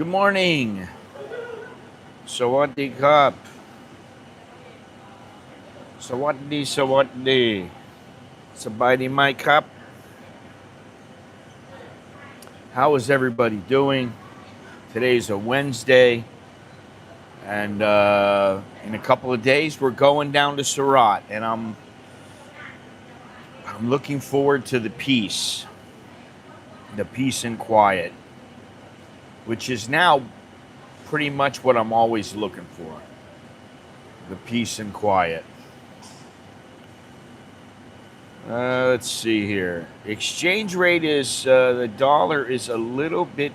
Good morning. Sawadee Cup. Sawadee, Sawadee. Sabadi my cup. How is everybody doing? Today's a Wednesday, and in a couple of days we're going down to Surat, and I'm looking forward to the peace and quiet, which is now pretty much what I'm always looking for. The peace and quiet. Let's see here. Exchange rate is the dollar is a little bit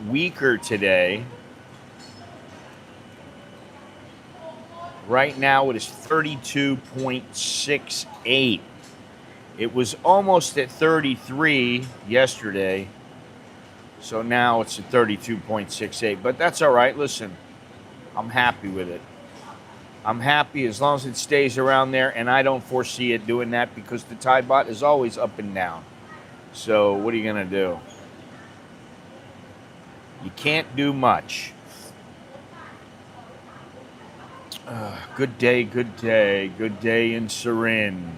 weaker today. Right now it is 32.68. It was almost at 33 yesterday. So now it's at 32.68. But that's all right. Listen, I'm happy with it. I'm happy as long as it stays around there, and I don't foresee it doing that because the Thai baht is always up and down. So what are you going to do? You can't do much. Good day, good day, good day in Surin,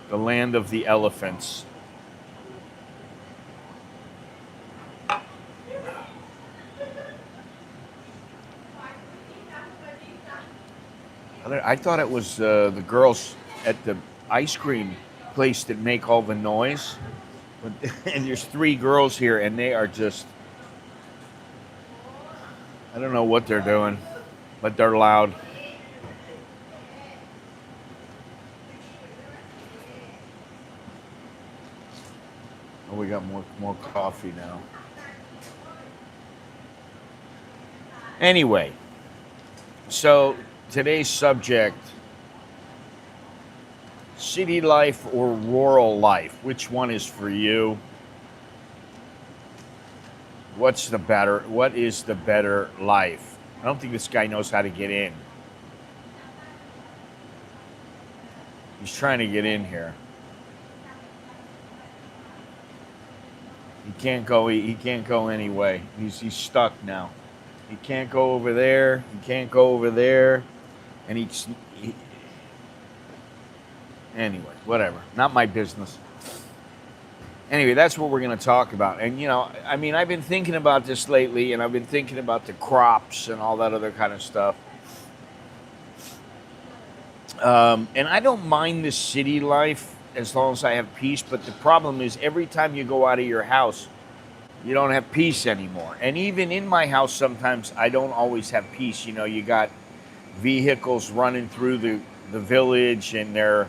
the land of the elephants. I thought it was the girls at the ice cream place that make all the noise. But, and there's 3 girls here, and they are just, I don't know what they're doing, but they're loud. Oh, we got more coffee now. Anyway, so today's subject, city life or rural life, which one is for you? What is the better life? I don't think this guy knows how to get in. He's trying to get in here. He can't go any way. He's stuck now. He can't go over there. He can't go over there. And anyway, whatever. Not my business. Anyway, that's what we're going to talk about. And, I mean, I've been thinking about this lately, and I've been thinking about the crops and all that other kind of stuff. And I don't mind the city life as long as I have peace. But the problem is every time you go out of your house, you don't have peace anymore. And even in my house, sometimes I don't always have peace. You got vehicles running through the village, and they're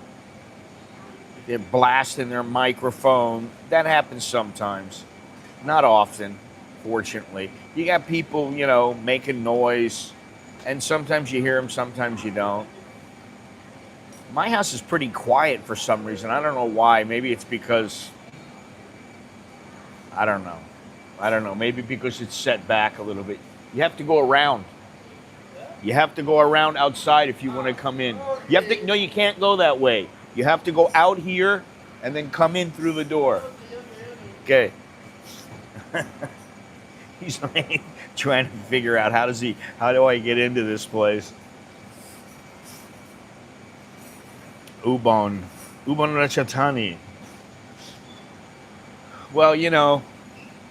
blasting their microphone. That happens sometimes. Not often, fortunately. You got people, making noise, and sometimes you hear them, sometimes you don't. My house is pretty quiet for some reason. I don't know why. Maybe it's because, I don't know. Maybe because it's set back a little bit. You have to go around. You have to go around outside if you want to come in. No, you can't go that way. You have to go out here and then come in through the door. Okay. He's like trying to figure out how do I get into this place? Ubon Ratchatani. Well,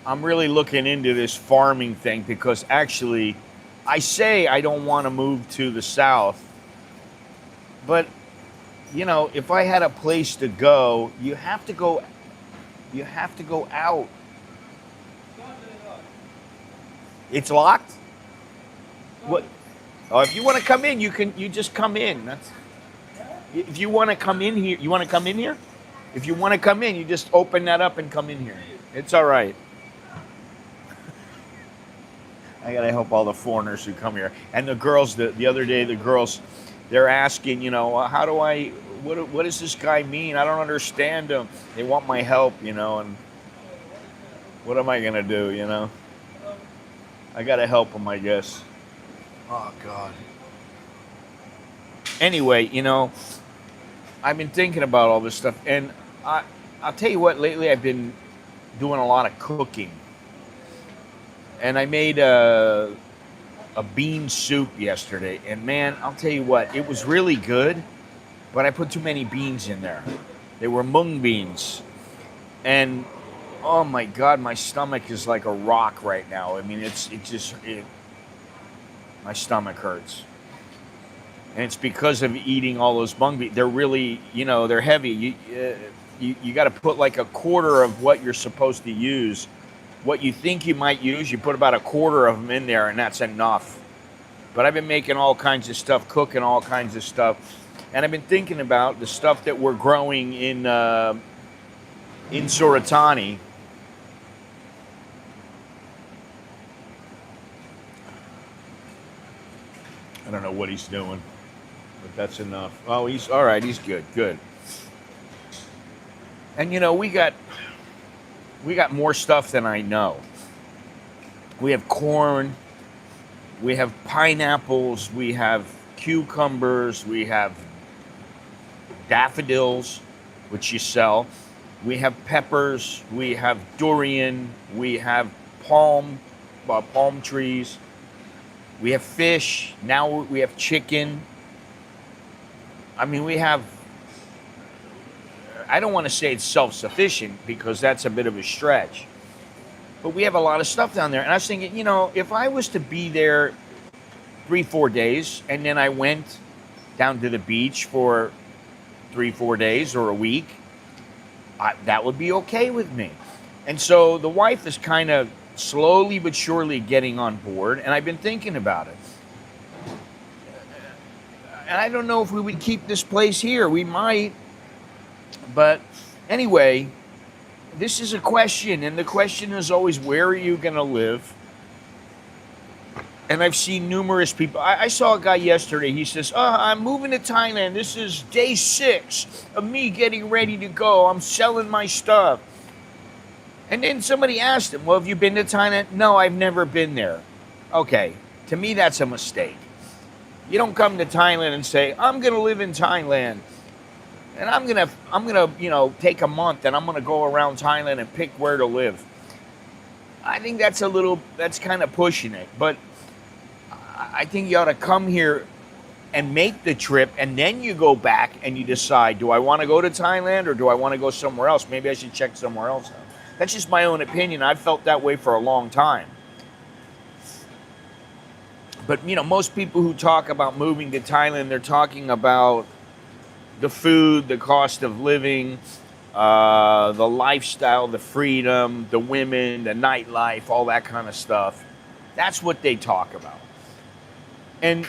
I'm really looking into this farming thing because actually I say I don't want to move to the south, but if I had a place to go, you have to go out. It's locked? What? Oh, if you want to come in, you just come in. If you want to come in here, you want to come in here? If you want to come in, you just open that up and come in here. It's all right. I got to help all the foreigners who come here. And the girls, the other day, they're asking, what does this guy mean? I don't understand him. They want my help, and what am I going to do, I got to help them, I guess. Oh, God. Anyway, I've been thinking about all this stuff, and I'll tell you what, lately I've been doing a lot of cooking. And I made a bean soup yesterday, and man, I'll tell you what, it was really good, but I put too many beans in there. They were mung beans, and oh my god, my stomach is like a rock right now. I mean, my stomach hurts, and it's because of eating all those mung beans. They're really, they're heavy. You got to put like a quarter of what you're supposed to use. What you think you might use, you put about a quarter of them in there, and that's enough. But I've been making all kinds of stuff, cooking all kinds of stuff, and I've been thinking about the stuff that we're growing in Suratani. I don't know what he's doing, but that's enough. Oh, he's all right. He's good. Good. And we got more stuff than I know. We have corn, we have pineapples, we have cucumbers, we have daffodils, which you sell. We have peppers, we have durian, we have palm trees, we have fish, now we have chicken. I mean, I don't want to say it's self-sufficient because that's a bit of a stretch. But we have a lot of stuff down there. And I was thinking, if I was to be there 3-4 days and then I went down to the beach for 3-4 days or a week, that would be okay with me. And so the wife is kind of slowly but surely getting on board, and I've been thinking about it. And I don't know if we would keep this place here. We might. But anyway, this is a question, and the question is always, where are you going to live? And I've seen numerous people. I saw a guy yesterday. He says, I'm moving to Thailand. This is day 6 of me getting ready to go. I'm selling my stuff. And then somebody asked him, well, have you been to Thailand? No, I've never been there. Okay, to me, that's a mistake. You don't come to Thailand and say, I'm going to live in Thailand. And I'm gonna, take a month and I'm gonna go around Thailand and pick where to live. I think that's kind of pushing it. But I think you ought to come here and make the trip, and then you go back and you decide, do I want to go to Thailand or do I want to go somewhere else? Maybe I should check somewhere else out. That's just my own opinion. I've felt that way for a long time. But, most people who talk about moving to Thailand, they're talking about the food, the cost of living, the lifestyle, the freedom, the women, the nightlife, all that kind of stuff. That's what they talk about. And,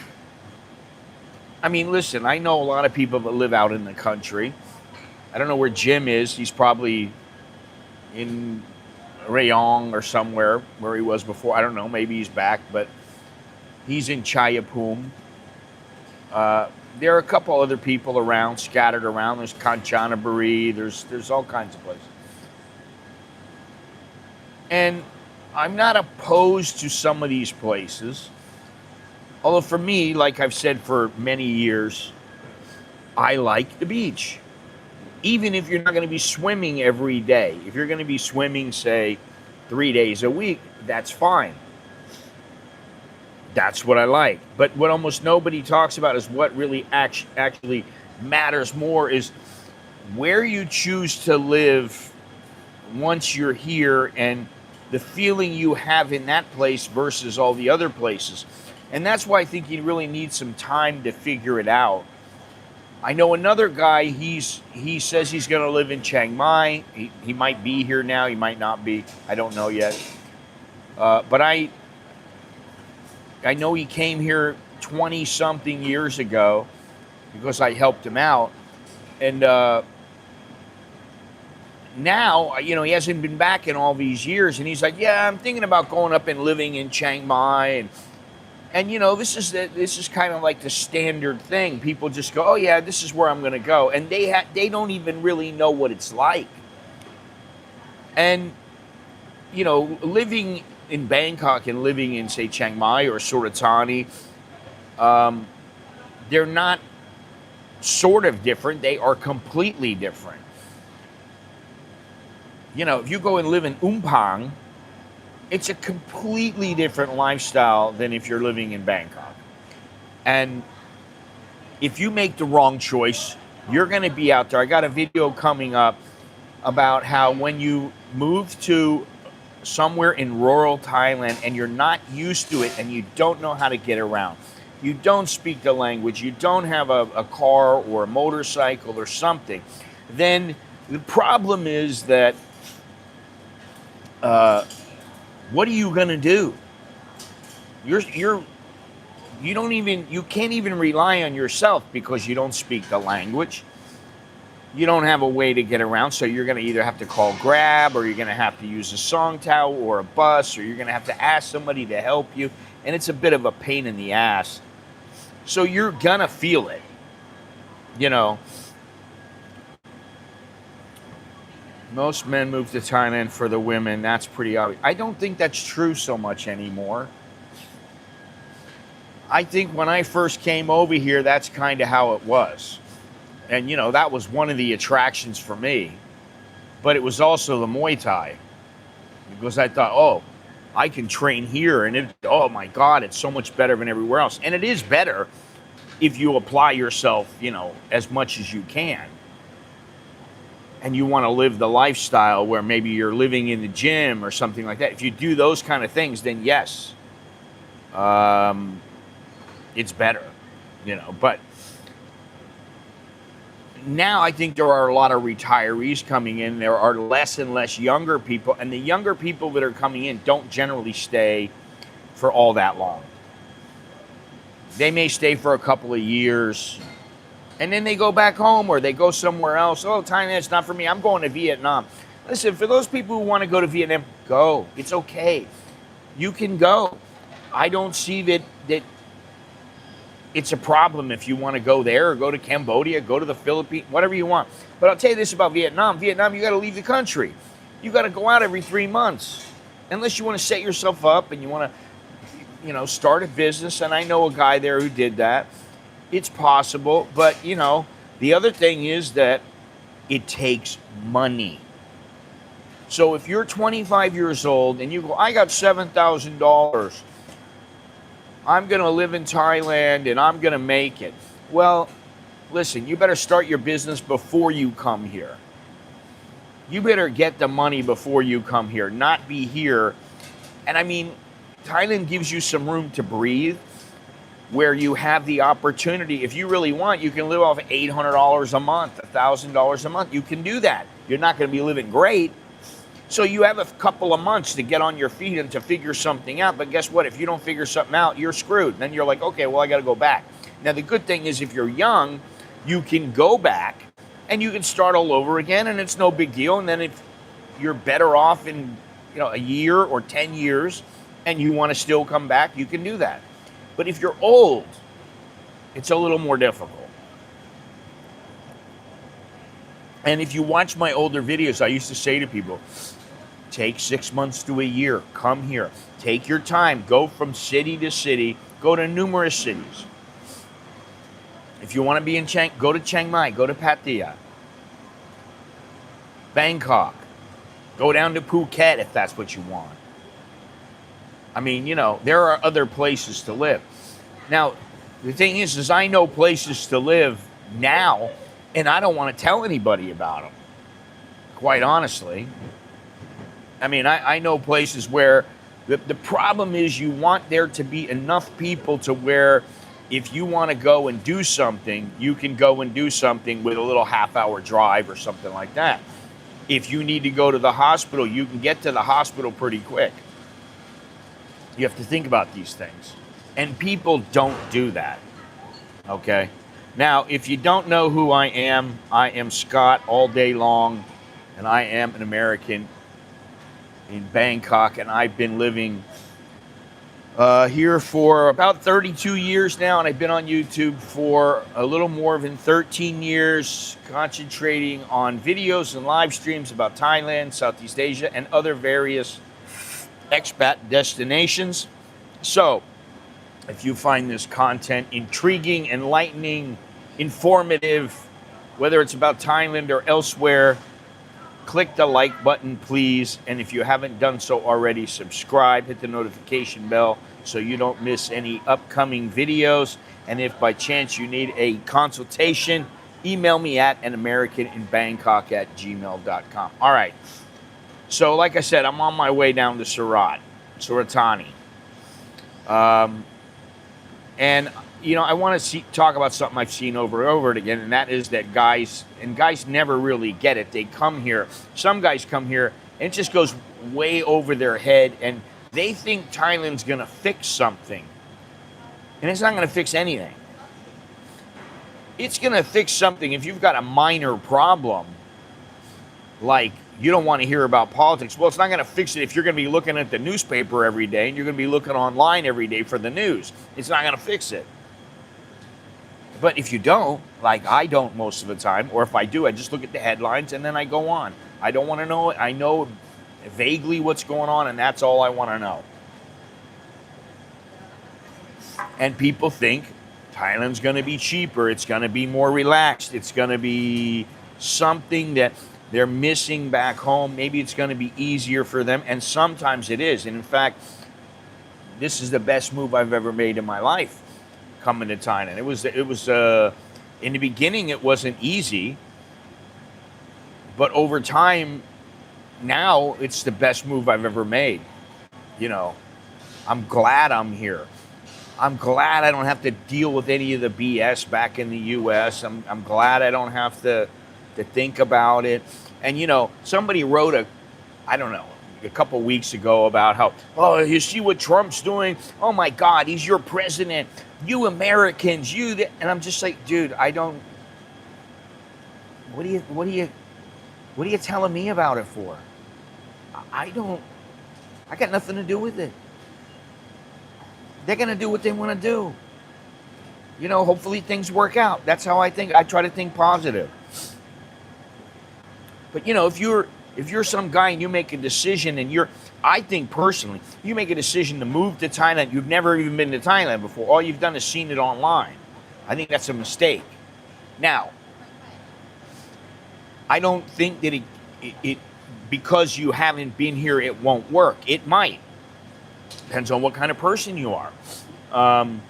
I mean, listen, I know a lot of people that live out in the country. I don't know where Jim is. He's probably in Rayong or somewhere where he was before. I don't know. Maybe he's back, but he's in Chayapum. There are a couple other people around, scattered around. There's Kanchanaburi. There's all kinds of places. And I'm not opposed to some of these places. Although for me, like I've said for many years, I like the beach. Even if you're not going to be swimming every day. If you're going to be swimming, say, 3 days a week, that's fine. That's what I like. But what almost nobody talks about is what really actually matters more is where you choose to live once you're here and the feeling you have in that place versus all the other places. And that's why I think you really need some time to figure it out. I know another guy, he says he's going to live in Chiang Mai. He might be here now. He might not be. I don't know yet. But I know he came here 20-something years ago because I helped him out. And now, he hasn't been back in all these years. And he's like, yeah, I'm thinking about going up and living in Chiang Mai. And this is kind of like the standard thing. People just go, oh, yeah, this is where I'm going to go. And they don't even really know what it's like. And, living in Bangkok and living in, say, Chiang Mai or Suratani, they're not sort of different. They are completely different. If you go and live in Umpang, It's a completely different lifestyle than if you're living in Bangkok. And if you make the wrong choice, you're going to be out there. I got a video coming up about how when you move to somewhere in rural Thailand and you're not used to it and you don't know how to get around, you don't speak the language, you don't have a car or a motorcycle or something, then the problem is that what are you going to do? You can't even rely on yourself because you don't speak the language. You don't have a way to get around, so you're going to either have to call Grab, or you're going to have to use a song towel or a bus, or you're going to have to ask somebody to help you, and it's a bit of a pain in the ass. So you're going to feel it, you know. Most men move to Thailand for the women. That's pretty obvious. I don't think that's true so much anymore. I think when I first came over here, that's kind of how it was. And, you know, that was one of the attractions for me. But it was also the Muay Thai. Because I thought, oh, I can train here. And, oh, my God, it's so much better than everywhere else. And it is better if you apply yourself, you know, as much as you can. And you want to live the lifestyle where maybe you're living in the gym or something like that. If you do those kind of things, then yes, it's better, you know. But now I think there are a lot of retirees coming in. There are less and less younger people. And the younger people that are coming in don't generally stay for all that long. They may stay for a couple of years, and then they go back home or they go somewhere else. Oh, Thailand's not for me. I'm going to Vietnam. Listen, for those people who want to go to Vietnam, go. It's okay. You can go. I don't see that it's a problem if you want to go there or go to Cambodia, go to the Philippines, whatever you want. But I'll tell you this about Vietnam. Vietnam, you got to leave the country. You got to go out every 3 months. Unless you want to set yourself up and you want to, you know, start a business. And I know a guy there who did that. It's possible, but, you know, the other thing is that it takes money. So if you're 25 years old and you go, I got $7,000, I'm going to live in Thailand and I'm going to make it. Well, listen, you better start your business before you come here. You better get the money before you come here, not be here. And I mean, Thailand gives you some room to breathe, where you have the opportunity. If you really want, you can live off $800 a month, $1,000 a month. You can do that. You're not going to be living great. So you have a couple of months to get on your feet and to figure something out. But guess what? If you don't figure something out, you're screwed. Then you're like, okay, well, I got to go back. Now, the good thing is if you're young, you can go back and you can start all over again, and it's no big deal. And then if you're better off in, you know, a year or 10 years and you want to still come back, you can do that. But if you're old, it's a little more difficult. And if you watch my older videos, I used to say to people, take 6 months to a year, come here, take your time, go from city to city, go to numerous cities. If you want to be in go to Chiang Mai, go to Pattaya, Bangkok, go down to Phuket if that's what you want. I mean, you know, there are other places to live. Now, the thing is I know places to live now, and I don't want to tell anybody about them, quite honestly. I mean, I know places where the problem is you want there to be enough people to where if you want to go and do something, you can go and do something with a little half-hour drive or something like that. If you need to go to the hospital, you can get to the hospital pretty quick. You have to think about these things. And people don't do that, okay? Now, if you don't know who I am Scott all day long, and I am an American in Bangkok, and I've been living here for about 32 years now, and I've been on YouTube for a little more than 13 years, concentrating on videos and live streams about Thailand, Southeast Asia, and other various expat destinations. So, if you find this content intriguing, enlightening, informative, whether it's about Thailand or elsewhere, click the like button, please. And if you haven't done so already, subscribe, hit the notification bell so you don't miss any upcoming videos. And if by chance you need a consultation, email me at anamericaninbangkok@gmail.com. All right. So like I said, I'm on my way down to Suratani. And, you know, I want to talk about something I've seen over and over again, and that is that guys never really get it. They come here. Some guys come here, and it just goes way over their head, and they think Thailand's going to fix something. And it's not going to fix anything. It's going to fix something if you've got a minor problem, like you don't want to hear about politics. Well, it's not going to fix it if you're going to be looking at the newspaper every day and you're going to be looking online every day for the news. It's not going to fix it. But if you don't, like I don't most of the time, or if I do, I just look at the headlines and then I go on. I don't want to know it. I know vaguely what's going on, and that's all I want to know. And people think Thailand's going to be cheaper. It's going to be more relaxed. It's going to be something that they're missing back home. Maybe it's going to be easier for them, and sometimes it is. And in fact, this is the best move I've ever made in my life, coming to Thailand. It was in the beginning, it wasn't easy, but over time, now it's the best move I've ever made. You know, I'm glad I'm here. I'm glad I don't have to deal with any of the BS back in the U.S. I'm glad I don't have to think about it. And, you know, somebody wrote a couple weeks ago about how, oh, you see what Trump's doing? Oh, my God, he's your president. You Americans, and I'm just like, dude, I don't, what are you telling me about it for? I got nothing to do with it. They're going to do what they want to do. You know, hopefully things work out. That's how I think. I try to think positive. But, you know, if you're some guy and you make a decision and I think personally, you make a decision to move to Thailand, you've never even been to Thailand before. All you've done is seen it online. I think that's a mistake. Now, I don't think that it because you haven't been here, it won't work. It might. Depends on what kind of person you are. And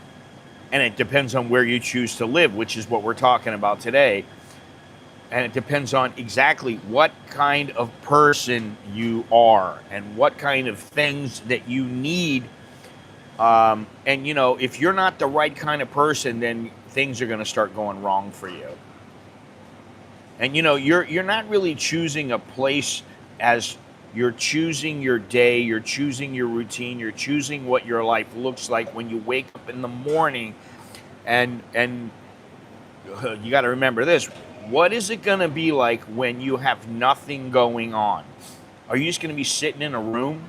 it depends on where you choose to live, which is what we're talking about today. And it depends on exactly what kind of person you are and what kind of things that you need. And, you know, if you're not the right kind of person, then things are going to start going wrong for you. And, you know, you're not really choosing a place as you're choosing your day, you're choosing your routine, you're choosing what your life looks like when you wake up in the morning. And you got to remember this. What is it going to be like when you have nothing going on? Are you just going to be sitting in a room?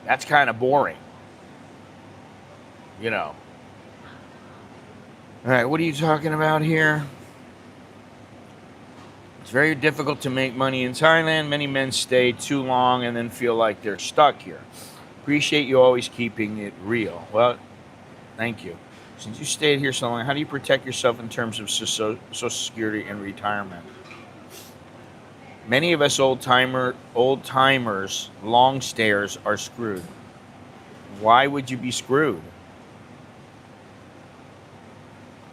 That's kind of boring. You know. All right, what are you talking about here? It's very difficult to make money in Thailand. Many men stay too long and then feel like they're stuck here. Appreciate you always keeping it real. Well, thank you. Since you stayed here so long, how do you protect yourself in terms of Social Security and retirement? Many of us old timers, long stayers are screwed. Why would you be screwed?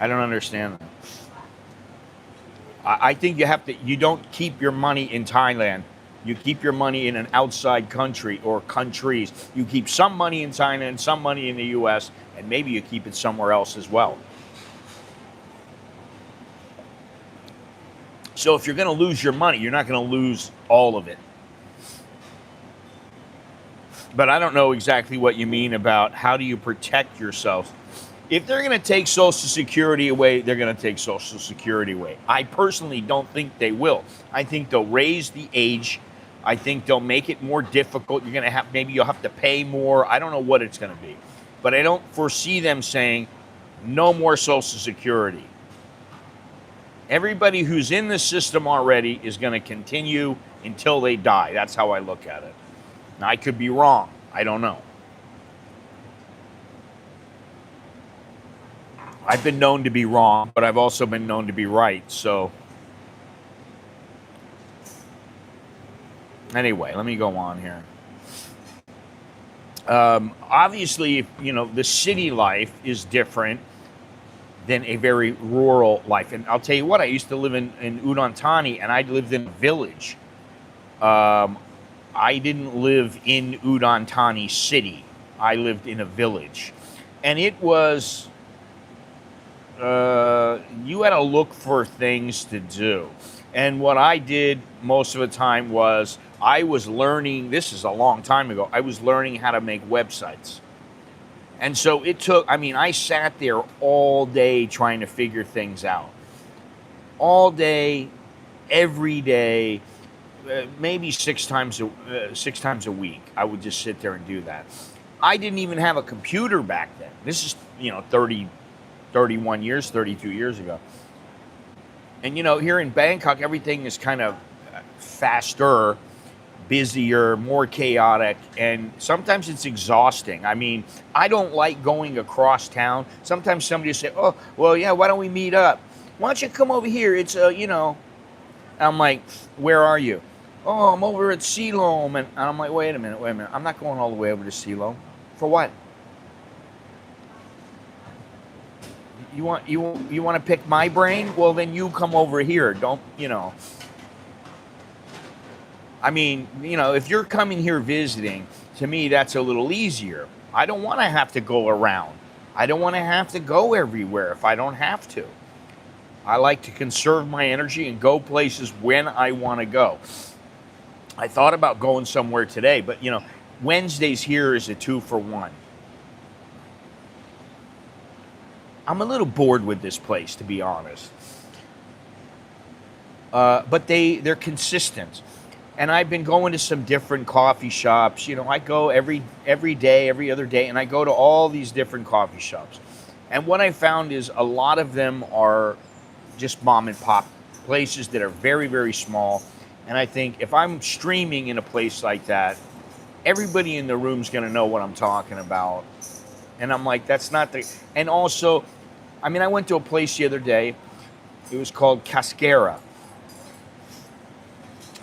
I don't understand that. I think you don't keep your money in Thailand. You keep your money in an outside country or countries. You keep some money in Thailand, some money in the U.S., and maybe you keep it somewhere else as well. So if you're going to lose your money, you're not going to lose all of it. But I don't know exactly what you mean about how do you protect yourself. If they're going to take Social Security away, they're going to take Social Security away. I personally don't think they will. I think they'll raise the age. I think they'll make it more difficult. Maybe you'll have to pay more. I don't know what it's going to be. But I don't foresee them saying no more Social Security. Everybody who's in the system already is going to continue until they die. That's how I look at it. Now, I could be wrong. I don't know. I've been known to be wrong, but I've also been known to be right. So Anyway, let me go on here. Obviously, you know, the city life is different than a very rural life. And I'll tell you what, I used to live in Udon Thani, and I lived in a village. Um, I didn't live in Udon Thani city. I lived in a village. And it was, you had to look for things to do. And what I did most of the time was I was learning, this is a long time ago, I was learning how to make websites. And so it took, I mean, I sat there all day trying to figure things out. All day, every day, maybe six times a week, I would just sit there and do that. I didn't even have a computer back then. This is, you know, 31 years, 32 years ago. And, you know, here in Bangkok, everything is kind of faster, busier, more chaotic, and sometimes it's exhausting. I mean, I don't like going across town. Sometimes somebody will say, oh, well, yeah, why don't we meet up? Why don't you come over here? It's, you know, I'm like, where are you? Oh, I'm over at Siloam. And I'm like, wait a minute. I'm not going all the way over to Siloam. For what? You want to pick my brain? Well, then you come over here. Don't, you know. I mean, you know, if you're coming here visiting, to me, that's a little easier. I don't want to have to go around. I don't want to have to go everywhere if I don't have to. I like to conserve my energy and go places when I want to go. I thought about going somewhere today, but, you know, Wednesdays here is a 2-for-1. I'm a little bored with this place, to be honest. But they're consistent. And I've been going to some different coffee shops. You know, I go every day, every other day, and I go to all these different coffee shops. And what I found is a lot of them are just mom and pop places that are very, very small. And I think if I'm streaming in a place like that, everybody in the room's going to know what I'm talking about. And I'm like, that's not the... And also, I mean, I went to a place the other day. It was called Cascara.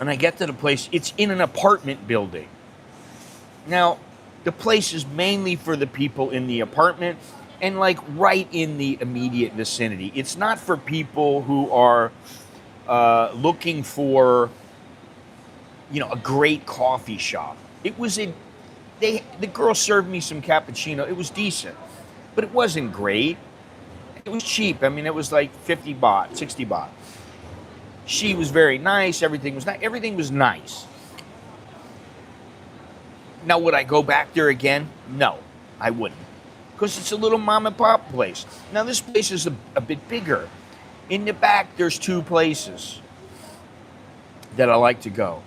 And I get to the place, it's in an apartment building. Now, the place is mainly for the people in the apartment and like right in the immediate vicinity. It's not for people who are looking for, you know, a great coffee shop. It was the girl served me some cappuccino. It was decent, but it wasn't great. It was cheap. I mean, it was like 50 baht, 60 baht. She was very nice. Everything was nice. Everything was nice. Now, would I go back there again? No, I wouldn't. Because it's a little mom and pop place. Now, this place is a bit bigger. In the back, there's 2 places that I like to go.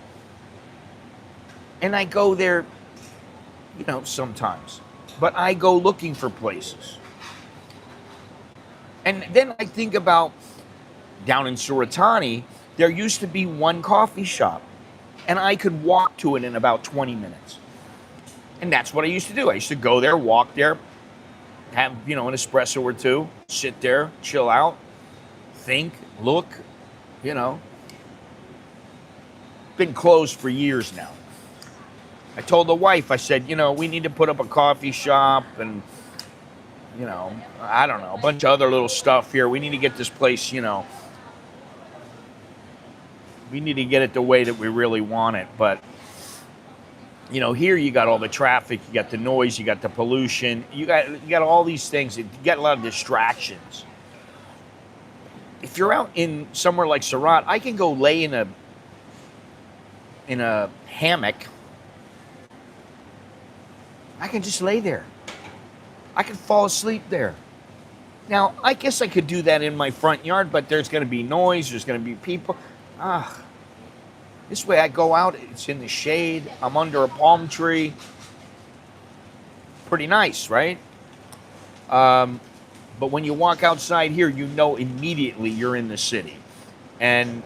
And I go there, you know, sometimes. But I go looking for places. And then I think about down in Suratani, there used to be one coffee shop, and I could walk to it in about 20 minutes. And that's what I used to do. I used to go there, walk there, have, you know, an espresso or 2, sit there, chill out, think, look, you know. Been closed for years now. I told the wife, I said, you know, we need to put up a coffee shop and, you know, I don't know, a bunch of other little stuff here. We need to get this place, you know, we need to get it the way that we really want it. But, you know, here you got all the traffic, you got the noise, you got the pollution, you got all these things. You got a lot of distractions. If you're out in somewhere like Surat, I can go lay in a hammock. I can just lay there. I can fall asleep there. Now, I guess I could do that in my front yard, but there's going to be noise, there's going to be people. This way I go out, it's in the shade, I'm under a palm tree. Pretty nice, right? But when you walk outside here, you know immediately you're in the city. And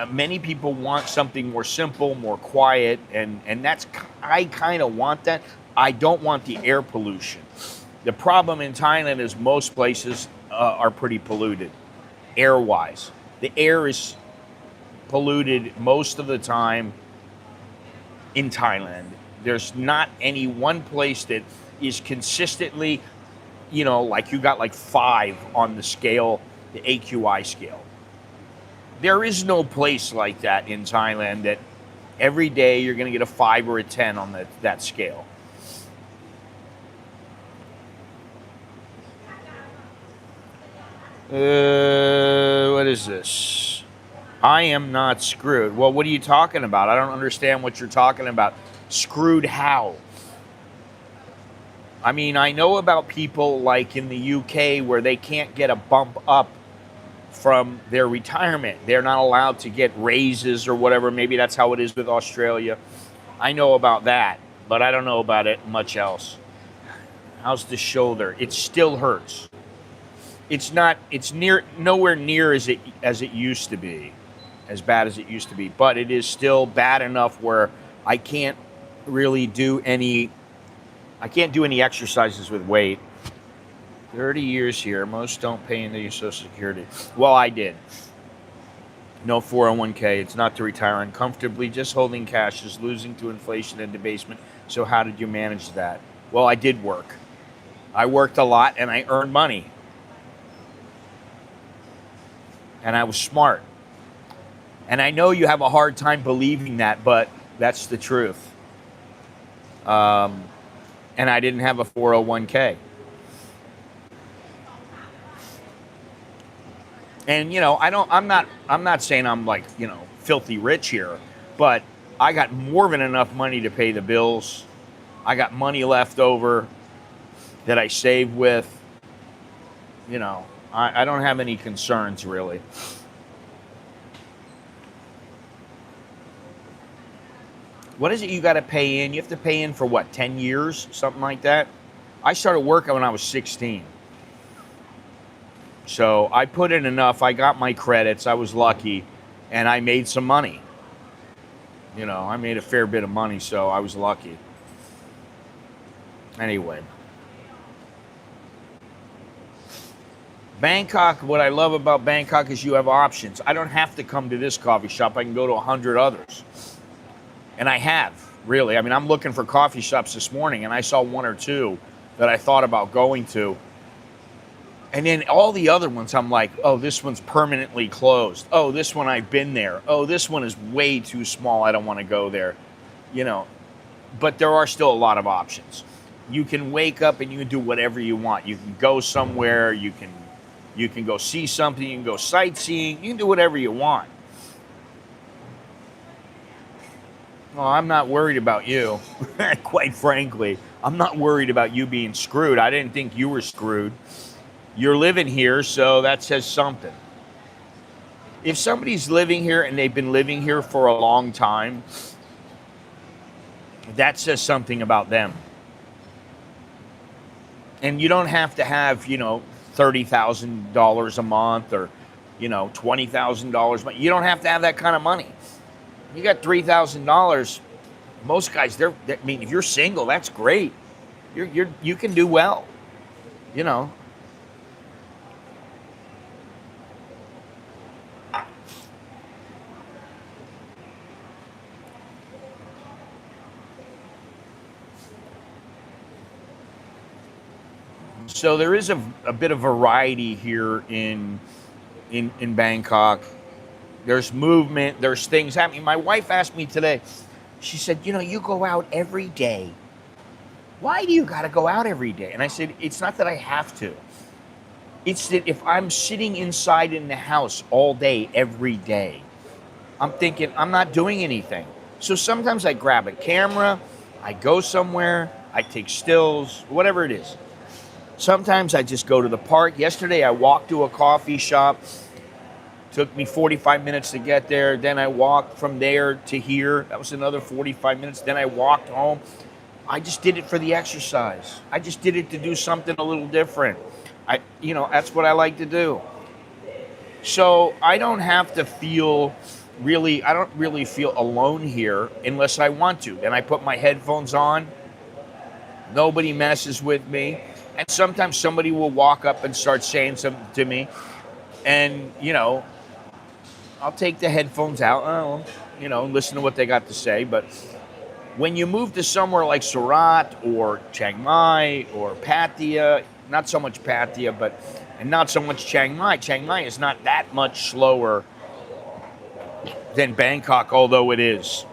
many people want something more simple, more quiet, and that's, I kind of want that. I don't want the air pollution. The problem in Thailand is most places are pretty polluted, air-wise. The air is polluted most of the time in Thailand. There's not any one place that is consistently, like you got like 5 on the scale, the AQI scale. There is no place like that in Thailand that every day you're going to get a 5 or a 10 on that scale. What is this? I am not screwed. Well, what are you talking about? I don't understand what you're talking about. Screwed how? I mean, I know about people like in the UK where they can't get a bump up from their retirement. They're not allowed to get raises or whatever. Maybe that's how it is with Australia. I know about that, but I don't know about it much else. How's the shoulder? It still hurts. It's nowhere near as it used to be, as bad as it used to be, but it is still bad enough where I can't really do any exercises with weight. 30 years here, most don't pay into your Social Security. Well, I did. No 401k, it's not to retire uncomfortably, just holding cash is losing to inflation and debasement. So how did you manage that? Well, I did work. I worked a lot and I earned money. And I was smart. And I know you have a hard time believing that, but that's the truth. And I didn't have a 401k. And I'm not saying I'm like, filthy rich here, but I got more than enough money to pay the bills. I got money left over that I saved with. I don't have any concerns, really. What is it you got to pay in? You have to pay in for what, 10 years? Something like that? I started working when I was 16. So I put in enough. I got my credits. I was lucky. And I made some money. I made a fair bit of money, so I was lucky. Anyway. Bangkok, what I love about Bangkok is you have options. I don't have to come to this coffee shop. I can go to 100 others. And I have, really. I mean, I'm looking for coffee shops this morning, and I saw 1 or 2 that I thought about going to. And then all the other ones, I'm like, oh, this one's permanently closed. Oh, this one, I've been there. Oh, this one is way too small. I don't want to go there. But there are still a lot of options. You can wake up and you can do whatever you want. You can go somewhere. You can go see something. You can go sightseeing. You can do whatever you want. Well, I'm not worried about you. Quite frankly, I'm not worried about you being screwed. I didn't think you were screwed. You're living here, so that says something. If somebody's living here and they've been living here for a long time, that says something about them. And you don't have to have, $30,000 a month or, $20,000 a month. You don't have to have that kind of money. You got $3,000. Most guys, if you're single, that's great. You can do well. So there is a bit of variety here in Bangkok. There's movement. There's things happening. My wife asked me today. She said, you go out every day. Why do you got to go out every day? And I said, it's not that I have to. It's that if I'm sitting inside in the house all day, every day, I'm thinking I'm not doing anything. So sometimes I grab a camera, I go somewhere, I take stills, whatever it is. Sometimes I just go to the park. Yesterday I walked to a coffee shop. Took me 45 minutes to get there. Then I walked from there to here. That was another 45 minutes. Then I walked home. I just did it for the exercise. I just did it to do something a little different. That's what I like to do. So I don't have to feel I don't really feel alone here unless I want to. Then I put my headphones on. Nobody messes with me. And sometimes somebody will walk up and start saying something to me. And, I'll take the headphones out, listen to what they got to say. But When you move to somewhere like Surat or Chiang Mai or Pattaya, not so much Pattaya, and not so much Chiang Mai. Chiang Mai is not that much slower than Bangkok, although it is.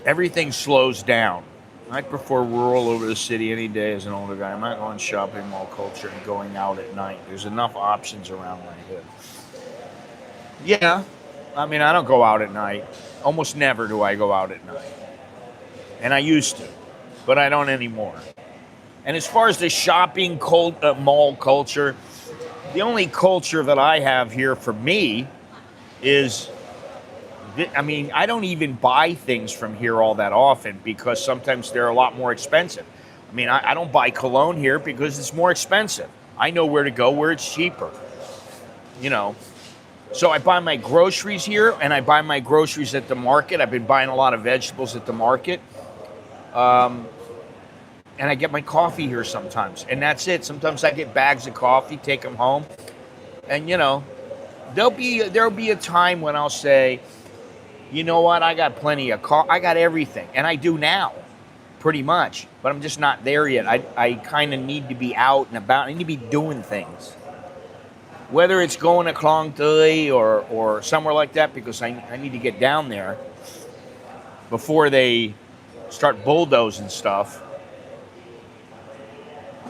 Everything slows down. I prefer rural over the city any day as an older guy. I'm not going shopping mall culture and going out at night. There's enough options around my hood. Yeah, I mean, I don't go out at night. Almost never do I go out at night. And I used to, but I don't anymore. And as far as the shopping mall culture, the only culture that I have here for me is, I don't even buy things from here all that often because sometimes they're a lot more expensive. I don't buy cologne here because it's more expensive. I know where to go where it's cheaper. So I buy my groceries here, and I buy my groceries at the market. I've been buying a lot of vegetables at the market. And I get my coffee here sometimes, and that's it. Sometimes I get bags of coffee, take them home. And, there'll be a time when I'll say, you know what, I got plenty of coffee. I got everything, and I do now, pretty much. But I'm just not there yet. I kind of need to be out and about. I need to be doing things. Whether it's going to Klong Tui or somewhere like that, because I need to get down there before they start bulldozing stuff.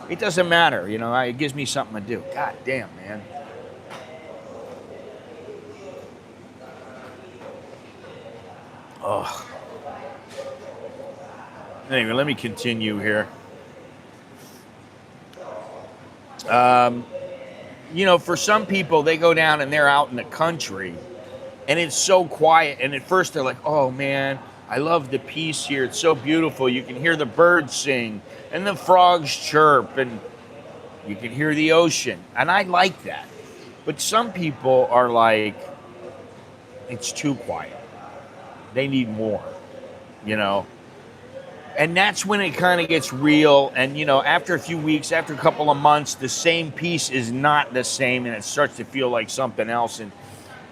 It doesn't matter, it gives me something to do. God damn, man. Oh. Anyway, let me continue here. For some people, they go down and they're out in the country, and it's so quiet. And at first, they're like, "Oh man, I love the peace here. It's so beautiful. You can hear the birds sing and the frogs chirp, and you can hear the ocean." And I like that. But some people are like, it's too quiet. They need more, And that's when it kind of gets real. And, after a few weeks, after a couple of months, the same piece is not the same, and it starts to feel like something else. And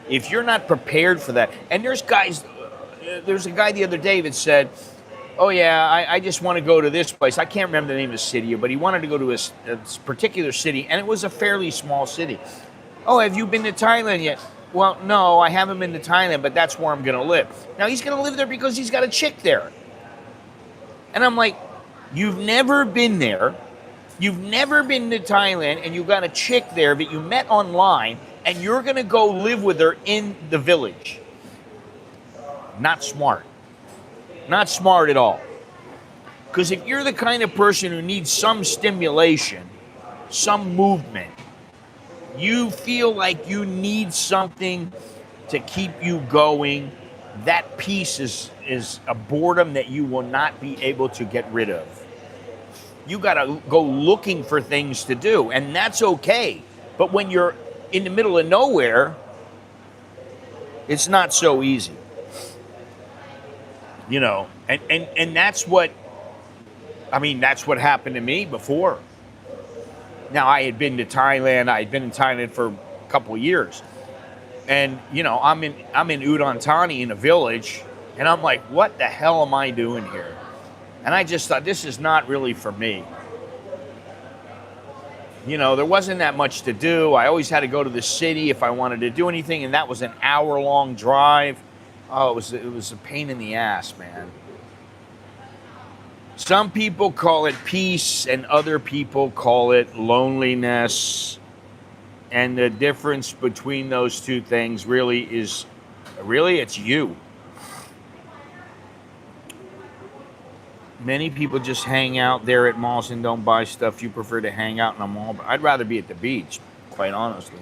if you're not prepared for that, and there's a guy the other day that said, oh yeah, I just want to go to this place. I can't remember the name of the city, but he wanted to go to a particular city, and it was a fairly small city. Oh, have you been to Thailand yet? Well, no, I haven't been to Thailand, but that's where I'm going to live. Now, he's going to live there because he's got a chick there. And I'm like, you've never been there. You've never been to Thailand, and you've got a chick there that you met online, and you're going to go live with her in the village. Not smart. Not smart at all. Because if you're the kind of person who needs some stimulation, some movement, you feel like you need something to keep you going, that piece is a boredom that you will not be able to get rid of. You got to go looking for things to do, and that's okay. But when you're in the middle of nowhere, it's not so easy. And that's what happened to me before. Now, I had been to Thailand. I had been in Thailand for a couple of years. And, I'm in Udon Thani in a village, and I'm like, what the hell am I doing here? And I just thought, this is not really for me. There wasn't that much to do. I always had to go to the city if I wanted to do anything, and that was an hour-long drive. Oh, it was a pain in the ass, man. Some people call it peace, and other people call it loneliness. And the difference between those two things it's you. Many people just hang out there at malls and don't buy stuff. You prefer to hang out in a mall, but I'd rather be at the beach, quite honestly.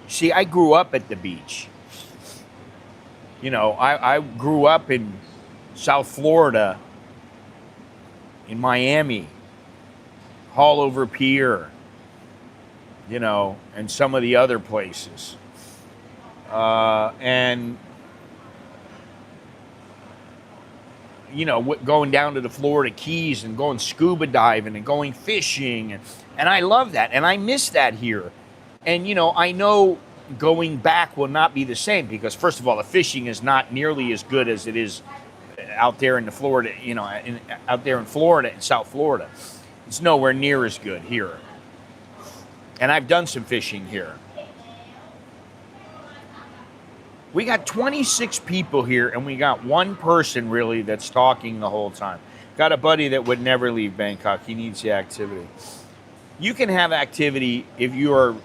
See, I grew up at the beach. I grew up in South Florida, in Miami, Haulover Pier, and some of the other places. And going down to the Florida Keys and going scuba diving and going fishing. And I love that. And I miss that here. And, I know going back will not be the same because, first of all, the fishing is not nearly as good as it is out there in the Florida, out there in Florida, in South Florida. It's nowhere near as good here. And I've done some fishing here. We got 26 people here, and we got one person really that's talking the whole time. Got a buddy that would never leave Bangkok. He needs the activity. You can have activity if you're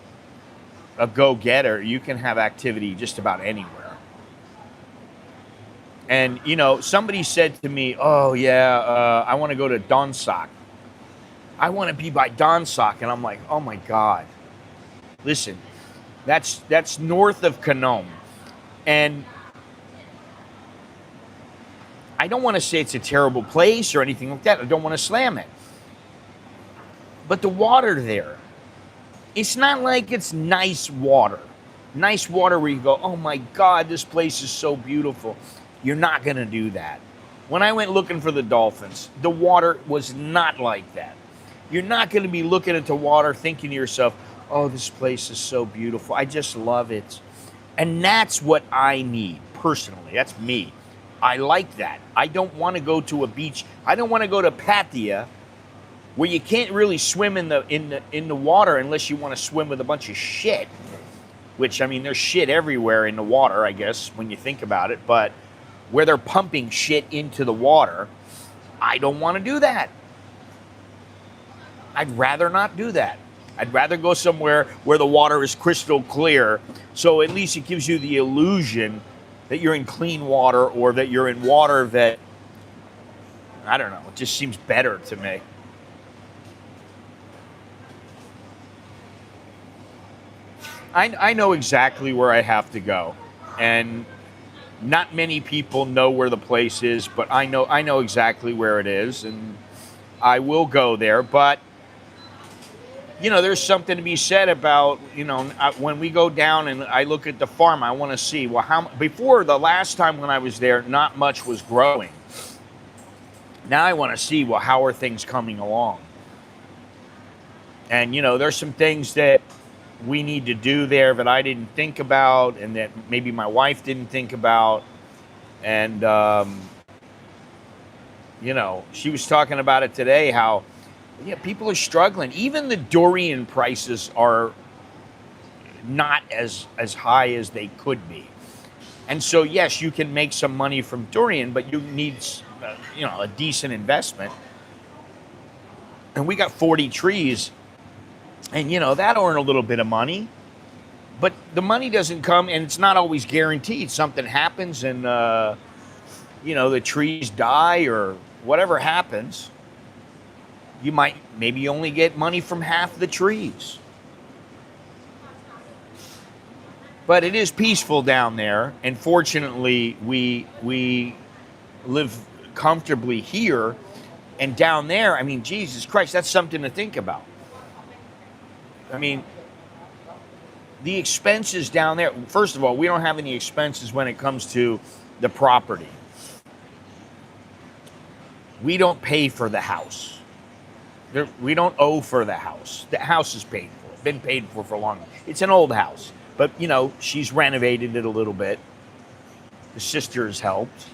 a go-getter. You can have activity just about anywhere. And, somebody said to me, oh, yeah, I want to go to Nonstop. I want to be by Nonstop. And I'm like, oh, my God. Listen, that's north of Phnom. And I don't want to say it's a terrible place or anything like that. I don't want to slam it. But the water there, it's not like it's nice water. Nice water where you go, oh my God, this place is so beautiful. You're not going to do that. When I went looking for the dolphins, the water was not like that. You're not going to be looking at the water thinking to yourself, oh, this place is so beautiful. I just love it. And that's what I need, personally. That's me. I like that. I don't want to go to a beach. I don't want to go to Pattaya, where you can't really swim in the water unless you want to swim with a bunch of shit. Which, I mean, there's shit everywhere in the water, I guess, when you think about it. But where they're pumping shit into the water, I don't want to do that. I'd rather not do that. I'd rather go somewhere where the water is crystal clear, so at least it gives you the illusion that you're in clean water or that you're in water that, I don't know, it just seems better to me. I know exactly where I have to go, and not many people know where the place is, but I know exactly where it is, and I will go there, but there's something to be said about, when we go down and I look at the farm, I want to see, well, before the last time when I was there, not much was growing. Now I want to see, well, how are things coming along? And, there's some things that we need to do there that I didn't think about and that maybe my wife didn't think about. And, she was talking about it today, how, people are struggling. Even the durian prices are not as high as they could be. And so, yes, you can make some money from durian, but you need, a decent investment. And we got 40 trees, and, that'll earn a little bit of money. But the money doesn't come, and it's not always guaranteed. Something happens, and, the trees die or whatever happens. You might maybe only get money from half the trees. But it is peaceful down there, and fortunately we live comfortably here, and down there, I mean, Jesus Christ, that's something to think about. I mean, the expenses down there, first of all, we don't have any expenses when it comes to the property. We don't pay for the house. We don't owe for the house. The house is paid for. It's been paid for long. It's an old house. But, she's renovated it a little bit. The sisters helped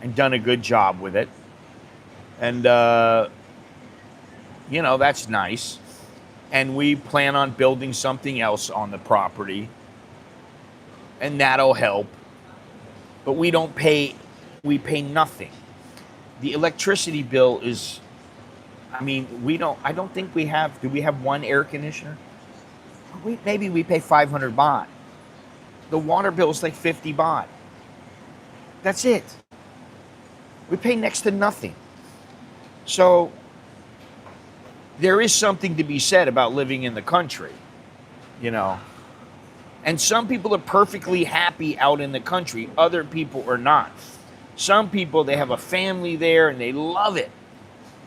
and done a good job with it. And, that's nice. And we plan on building something else on the property. And that'll help. But we pay nothing. The electricity bill is, I don't think we have, do we have one air conditioner? Maybe we pay 500 baht. The water bill is like 50 baht. That's it. We pay next to nothing. So there is something to be said about living in the country, And some people are perfectly happy out in the country. Other people are not. Some people, they have a family there and they love it.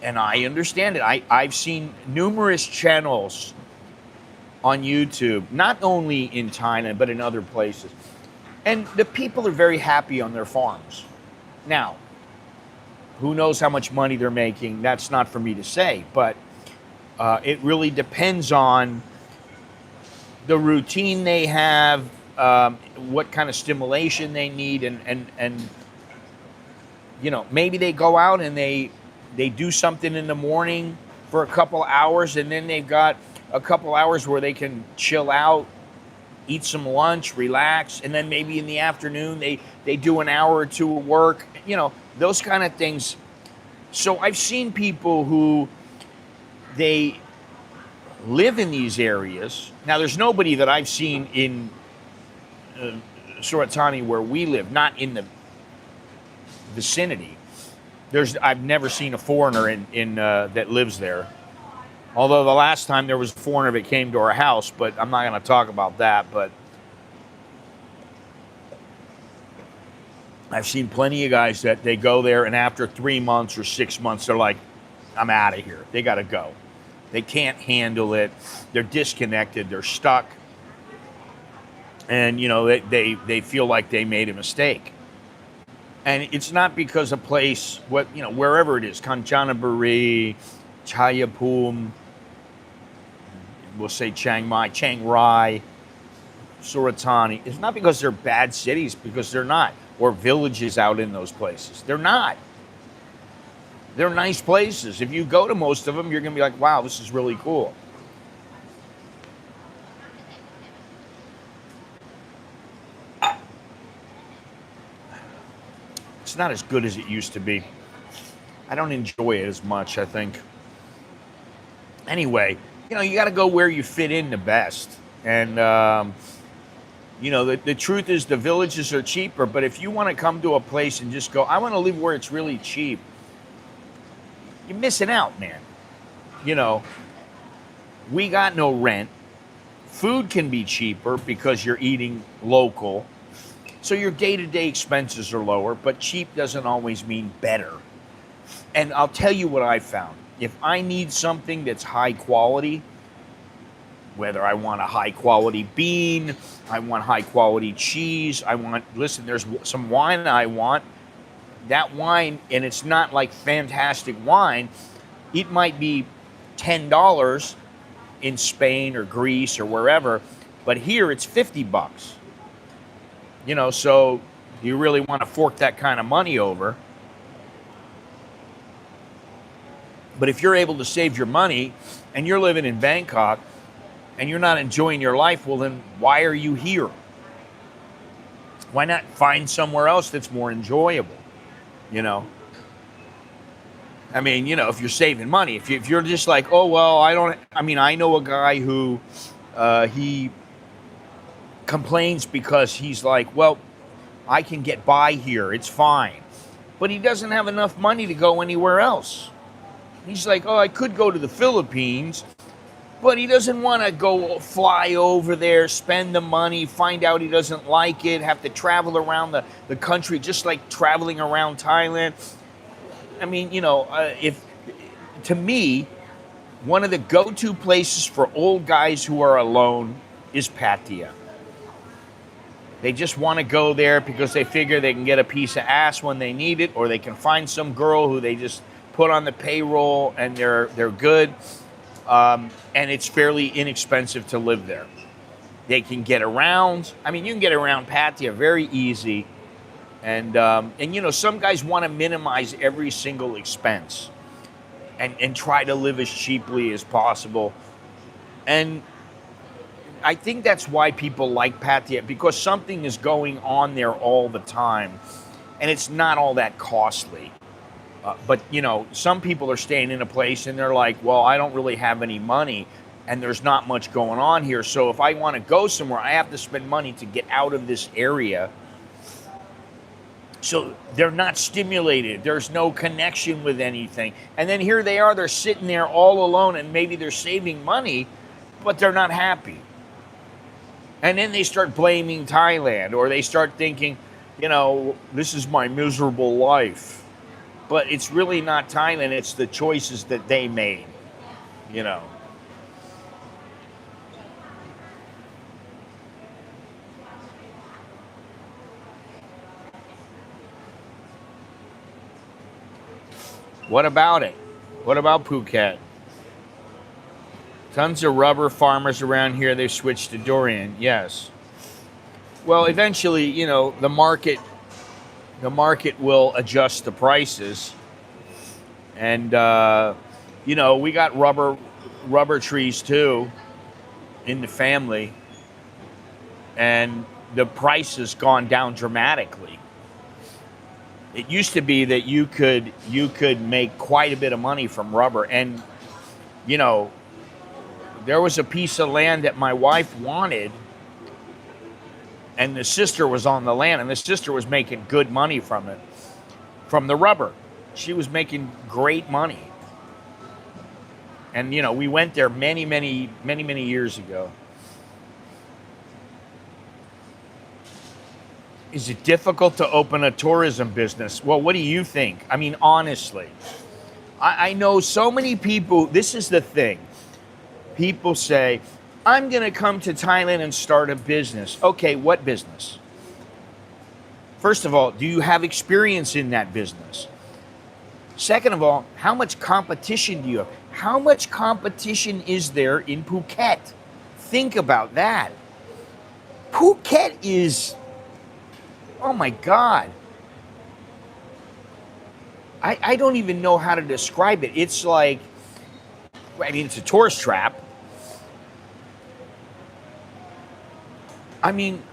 And I understand it. I've seen numerous channels on YouTube, not only in Thailand, but in other places. And the people are very happy on their farms. Now, who knows how much money they're making? That's not for me to say. But it really depends on the routine they have, what kind of stimulation they need, and maybe they go out and they do something in the morning for a couple hours, and then they've got a couple hours where they can chill out, eat some lunch, relax, and then maybe in the afternoon they do an hour or two of work, those kind of things. So I've seen people who they live in these areas. Now, there's nobody that I've seen in Suratani where we live, not in the vicinity. I've never seen a foreigner in that lives there. Although the last time there was a foreigner that came to our house, but I'm not going to talk about that. But I've seen plenty of guys that they go there, and after 3 months or 6 months, they're like, I'm out of here. They got to go. They can't handle it. They're disconnected. They're stuck. And, they feel like they made a mistake. And it's not because a place, wherever it is, Kanchanaburi, Chayapum, we'll say Chiang Rai, Suratani. It's not because they're bad cities, because they're not. Or villages out in those places. They're not. They're nice places. If you go to most of them, you're going to be like, wow, this is really cool. It's not as good as it used to be. I don't enjoy it as much, I think. Anyway, you got to go where you fit in the best. And, the truth is the villages are cheaper, but if you want to come to a place and just go, I want to live where it's really cheap, you're missing out, man. We got no rent. Food can be cheaper because you're eating local. So your day-to-day expenses are lower, but cheap doesn't always mean better. And I'll tell you what I found. If I need something that's high quality, whether I want a high quality bean, I want high quality cheese, there's some wine I want. That wine, and it's not like fantastic wine, it might be $10 in Spain or Greece or wherever, but here it's $50. So you really want to fork that kind of money over. But if you're able to save your money and you're living in Bangkok and you're not enjoying your life, well, then why are you here? Why not find somewhere else that's more enjoyable? If you're saving money, if you're just like, oh, well, I know a guy who he complains because he's like, well, I can get by here, it's fine. But he doesn't have enough money to go anywhere else. He's like, oh, I could go to the Philippines, but he doesn't want to go fly over there, spend the money, find out he doesn't like it, have to travel around the country just like traveling around Thailand. To me, one of the go-to places for old guys who are alone is Pattaya. They just want to go there because they figure they can get a piece of ass when they need it, or they can find some girl who they just put on the payroll and they're good. And it's fairly inexpensive to live there. They can get around. You can get around Pattaya very easy. And some guys want to minimize every single expense and try to live as cheaply as possible. And I think that's why people like Pattaya, because something is going on there all the time, and it's not all that costly. But some people are staying in a place and they're like, well, I don't really have any money, and there's not much going on here. So if I want to go somewhere, I have to spend money to get out of this area. So they're not stimulated. There's no connection with anything. And then here they are, they're sitting there all alone, and maybe they're saving money, but they're not happy. And then they start blaming Thailand, or they start thinking, this is my miserable life. But it's really not Thailand, it's the choices that they made, What about it? What about Phuket? Tons of rubber farmers around here. They've switched to durian. Yes. Well, eventually, the market will adjust the prices, and we got rubber trees too in the family, and the price has gone down dramatically. It used to be that you could make quite a bit of money from rubber, and there was a piece of land that my wife wanted, and the sister was on the land, and the sister was making good money from it, from the rubber. She was making great money. And, we went there many, many, many, many years ago. Is it difficult to open a tourism business? Well, what do you think? I mean, honestly, I know so many people. This is the thing. People say, I'm going to come to Thailand and start a business. Okay, what business? First of all, do you have experience in that business? Second of all, how much competition do you have? How much competition is there in Phuket? Think about that. Phuket is, oh my God. I don't even know how to describe it. It's like, it's a tourist trap. I mean,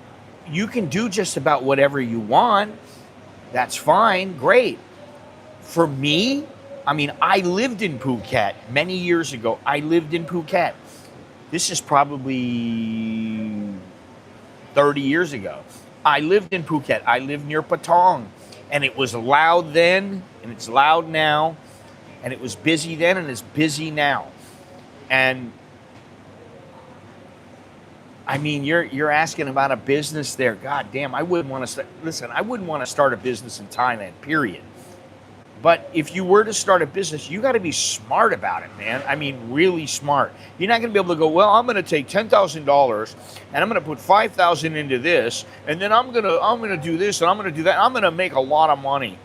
you can do just about whatever you want. That's fine, great. For me, I lived in Phuket many years ago. I lived in Phuket. This is probably 30 years ago. I lived in Phuket. I lived near Patong. And it was loud then, and it's loud now. And it was busy then, and it's busy now. And you're asking about a business there. God damn, I wouldn't want to start a business in Thailand, period. But if you were to start a business, you got to be smart about it, man. Really smart. You're not going to be able to go, well, I'm going to take $10,000 and I'm going to put $5,000 into this, and then I'm going to do this and I'm going to do that. I'm going to make a lot of money.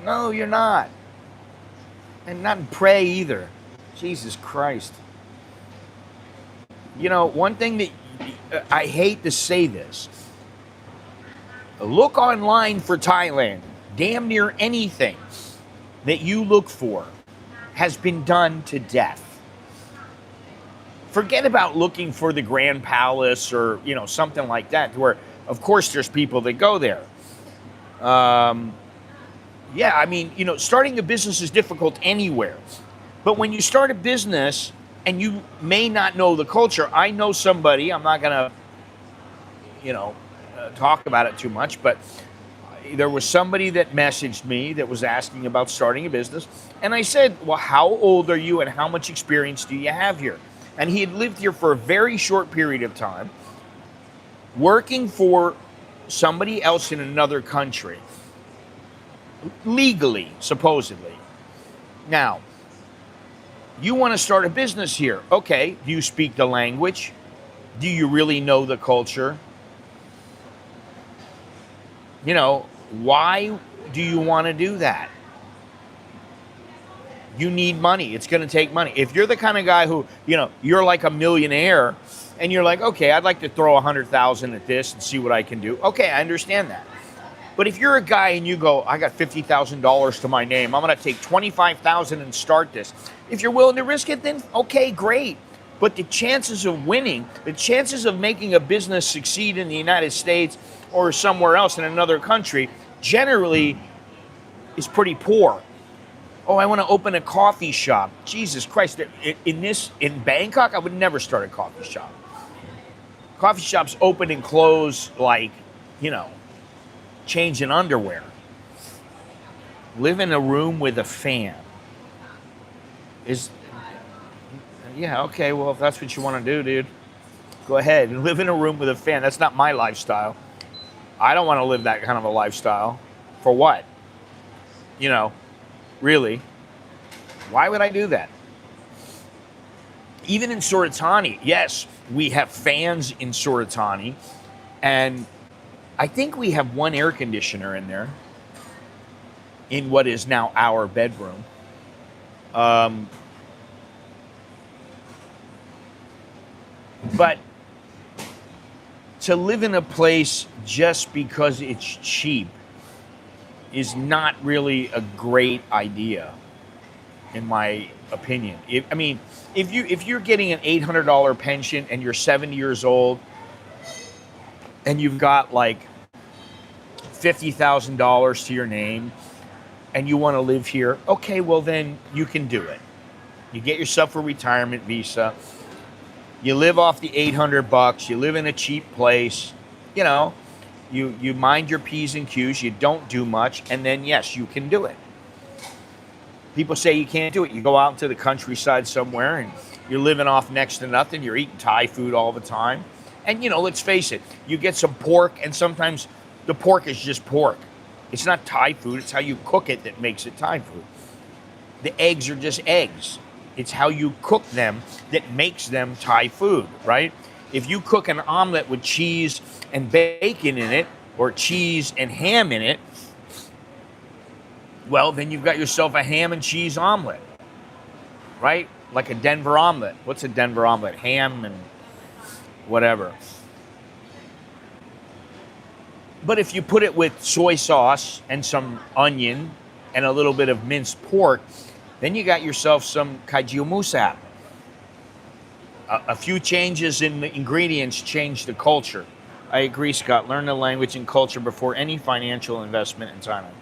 No, you're not. And not pray either. Jesus Christ. One thing that I hate to say this. Look online for Thailand. Damn near anything that you look for has been done to death. Forget about looking for the Grand Palace or, something like that, where, of course, there's people that go there. Starting a business is difficult anywhere. But when you start a business and you may not know the culture, I know somebody, I'm not going to, talk about it too much, but there was somebody that messaged me that was asking about starting a business. And I said, well, how old are you and how much experience do you have here? And he had lived here for a very short period of time, working for somebody else in another country, legally, supposedly. Now, you want to start a business here. Okay, do you speak the language? Do you really know the culture? Why do you want to do that? You need money. It's going to take money. If you're the kind of guy who, you're like a millionaire and you're like, okay, I'd like to throw 100,000 at this and see what I can do. Okay, I understand that. But if you're a guy and you go, I got $50,000 to my name, I'm going to take 25,000 and start this. If you're willing to risk it, then okay, great. But the chances of winning, the chances of making a business succeed in the United States or somewhere else in another country generally is pretty poor. Oh, I want to open a coffee shop. Jesus Christ. In Bangkok, I would never start a coffee shop. Coffee shops open and close like, changing underwear. Live in a room with a fan. Okay, well, if that's what you want to do, dude, go ahead and live in a room with a fan. That's not my lifestyle. I don't want to live that kind of a lifestyle. For what? Really? Why would I do that? Even in Suratani, yes, we have fans in Suratani, and I think we have one air conditioner in there, in what is now our bedroom. But to live in a place just because it's cheap is not really a great idea, in my opinion. If you're getting an $800 pension and you're 70 years old and you've got like $50,000 to your name and you want to live here, okay, well then you can do it. You get yourself a retirement visa. You live off the $800. You live in a cheap place. You know, you mind your P's and Q's. You don't do much, and then yes, you can do it. People say you can't do it. You go out into the countryside somewhere and you're living off next to nothing. You're eating Thai food all the time. And, you know, let's face it, you get some pork, and sometimes the pork is just pork. It's not Thai food. It's how you cook it that makes it Thai food. The eggs are just eggs. It's how you cook them that makes them Thai food, right? If you cook an omelet with cheese and bacon in it, or cheese and ham in it, well, then you've got yourself a ham and cheese omelet, right? Like a Denver omelet. What's a Denver omelet? Ham and whatever. But if you put it with soy sauce and some onion and a little bit of minced pork, then you got yourself some kaju musap. A few changes in the ingredients change the culture. I agree, Scott. Learn the language and culture before any financial investment in Thailand.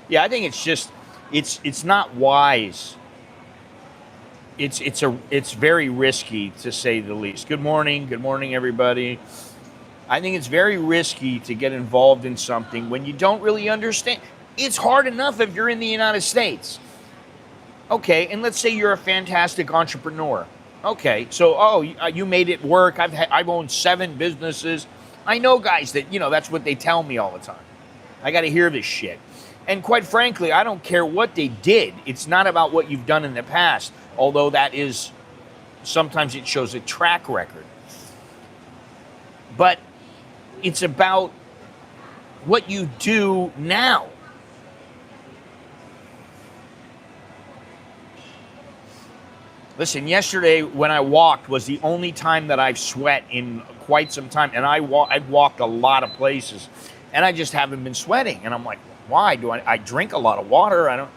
Yeah, I think it's just, it's not wise. It's very risky, to say the least. Good morning, everybody. I think it's very risky to get involved in something when you don't really understand. It's hard enough if you're in the United States. Okay, and let's say you're a fantastic entrepreneur. Okay, so you made it work. I've owned 7 businesses. I know guys that, you know, that's what they tell me all the time. I got to hear this shit. And quite frankly, I don't care what they did. It's not about what you've done in the past, although that is, sometimes it shows a track record. But it's about what you do now. Listen, yesterday when I walked was the only time that I've sweat in quite some time. And I've walked a lot of places, and I just haven't been sweating. And I'm like, why? I drink a lot of water?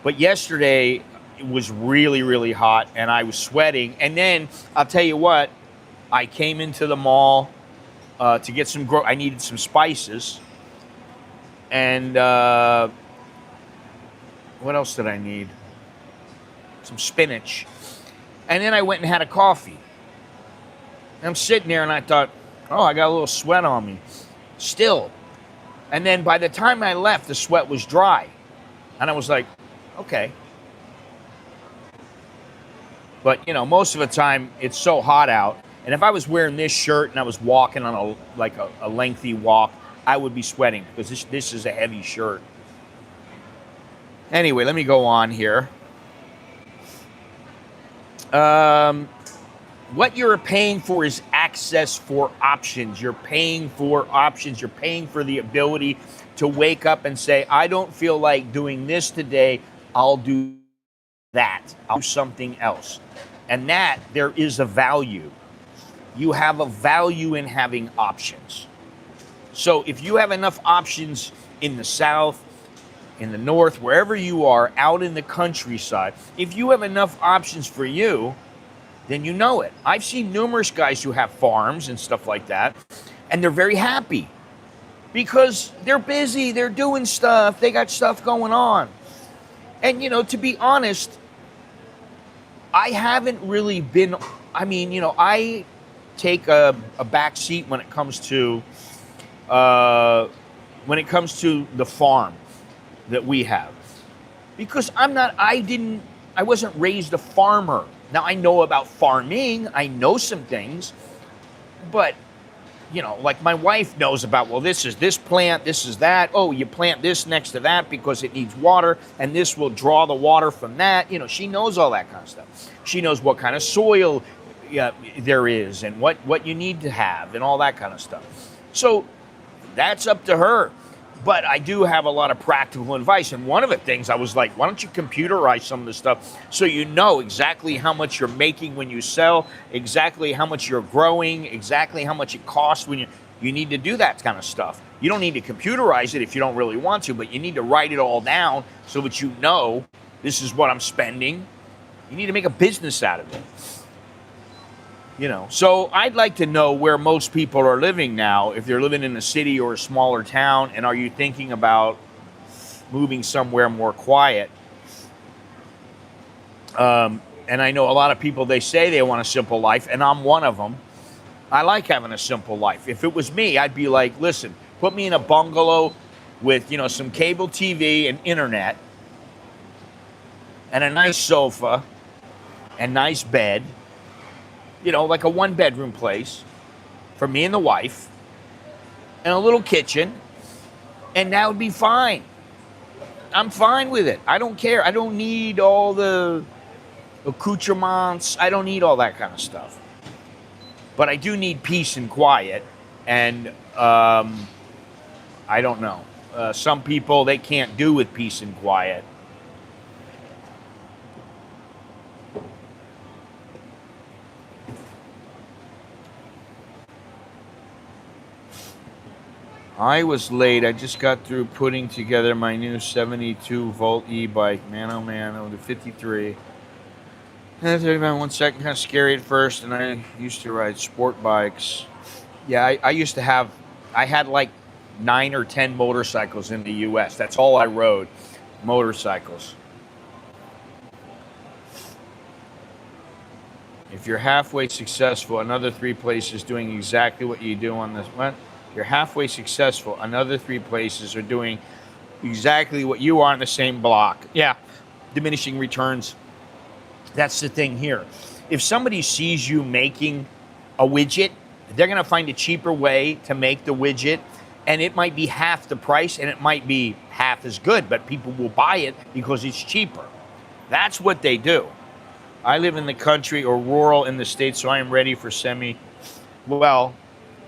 But yesterday it was really, really hot, and I was sweating. And then I'll tell you what, I came into the mall to get some, I needed some spices. And what else did I need? Some spinach. And then I went and had a coffee. And I'm sitting there and I thought, oh, I got a little sweat on me still. And then by the time I left, the sweat was dry. And I was like, okay. But, you know, most of the time it's so hot out. And if I was wearing this shirt and I was walking on a lengthy walk, I would be sweating because this is a heavy shirt. Anyway, let me go on here. What you're paying for is access for options. You're paying for options. You're paying for the ability to wake up and say, I don't feel like doing this today. I'll do that. I'll do something else. And that, there is a value. You have a value in having options. So if you have enough options in the South, in the North, wherever you are, out in the countryside, if you have enough options for you, then you know it. I've seen numerous guys who have farms and stuff like that, and they're very happy because they're busy, they're doing stuff, they got stuff going on. And, you know, to be honest, I haven't really been, I take a back seat when it comes to the farm that we have, because I wasn't raised a farmer. Now I know about farming, I know some things, but you know, like my wife knows about, well, this is this plant, this is that. Oh, you plant this next to that because it needs water, and this will draw the water from that. You know, she knows all that kind of stuff. She knows what kind of soil there is and what you need to have and all that kind of stuff. So that's up to her. But I do have a lot of practical advice. And one of the things I was like, why don't you computerize some of this stuff so you know exactly how much you're making when you sell, exactly how much you're growing, exactly how much it costs when you need to do that kind of stuff. You don't need to computerize it if you don't really want to, but you need to write it all down so that you know this is what I'm spending. You need to make a business out of it. So I'd like to know where most people are living now, if they're living in a city or a smaller town, and are you thinking about moving somewhere more quiet? And I know a lot of people, they say they want a simple life, and I'm one of them. I like having a simple life. If it was me, I'd be like, listen, put me in a bungalow with, some cable TV and internet and a nice sofa and nice bed, like a one-bedroom place for me and the wife, and a little kitchen, and that would be fine. I'm fine with it. I don't care. I don't need all the accoutrements. I don't need all that kind of stuff. But I do need peace and quiet, and I don't know. Some people, they can't do with peace and quiet. I was late. I just got through putting together my new 72-volt e-bike. Man, oh man, oh, the 53. And 1 second, kind of scary at first, and I used to ride sport bikes. Yeah, I had like 9 or 10 motorcycles in the U.S. That's all I rode, motorcycles. If you're halfway successful, another 3 places doing exactly what you do on this one. You're halfway successful. Another 3 places are doing exactly what you are on the same block. Yeah, diminishing returns. That's the thing here. If somebody sees you making a widget, they're going to find a cheaper way to make the widget, and it might be half the price, and it might be half as good, but people will buy it because it's cheaper. That's what they do. I live in the country or rural in the States, so I am ready for well,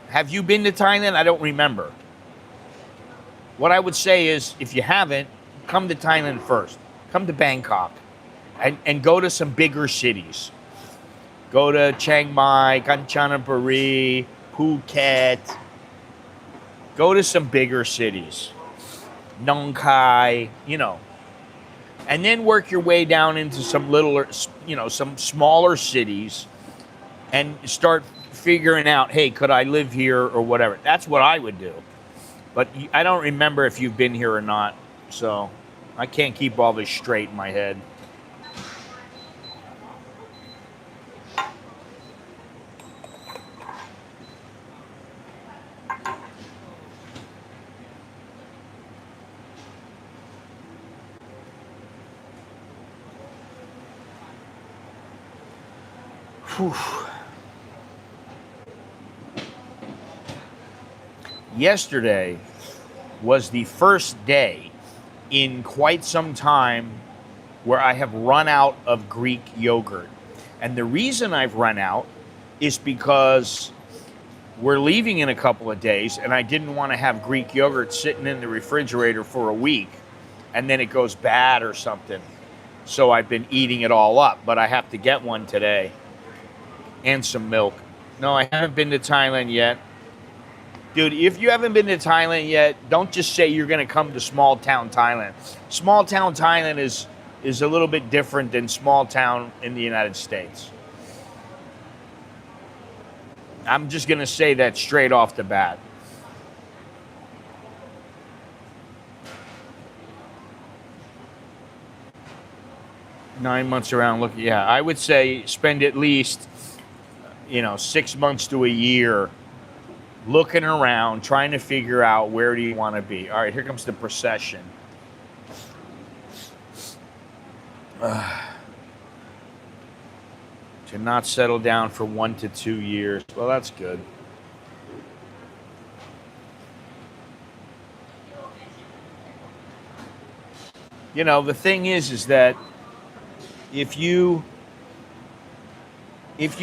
have you been to Thailand? I don't remember. What I would say is, if you haven't, come to Thailand first. Come to Bangkok and go to some bigger cities. Go to Chiang Mai, Kanchanaburi, Phuket. Go to some bigger cities. Nong Khai, And then work your way down into some littler, some smaller cities and start figuring out, hey, could I live here or whatever. That's what I would do. But I don't remember if you've been here or not, so I can't keep all this straight in my head. Whew. Yesterday was the first day in quite some time where I have run out of Greek yogurt. And the reason I've run out is because we're leaving in a couple of days, and I didn't want to have Greek yogurt sitting in the refrigerator for a week, and then it goes bad or something. So I've been eating it all up, but I have to get one today. And some milk. No, I haven't been to Thailand yet. Dude, if you haven't been to Thailand yet, don't just say you're going to come to small town Thailand. Small town Thailand is a little bit different than small town in the United States. I'm just going to say that straight off the bat. Nine months around, look, yeah, I would say spend at least 6 months to a year looking around, trying to figure out where do you want to be. All right, here comes the procession. To not settle down for 1 to 2 years. Well, that's good. The thing is that if you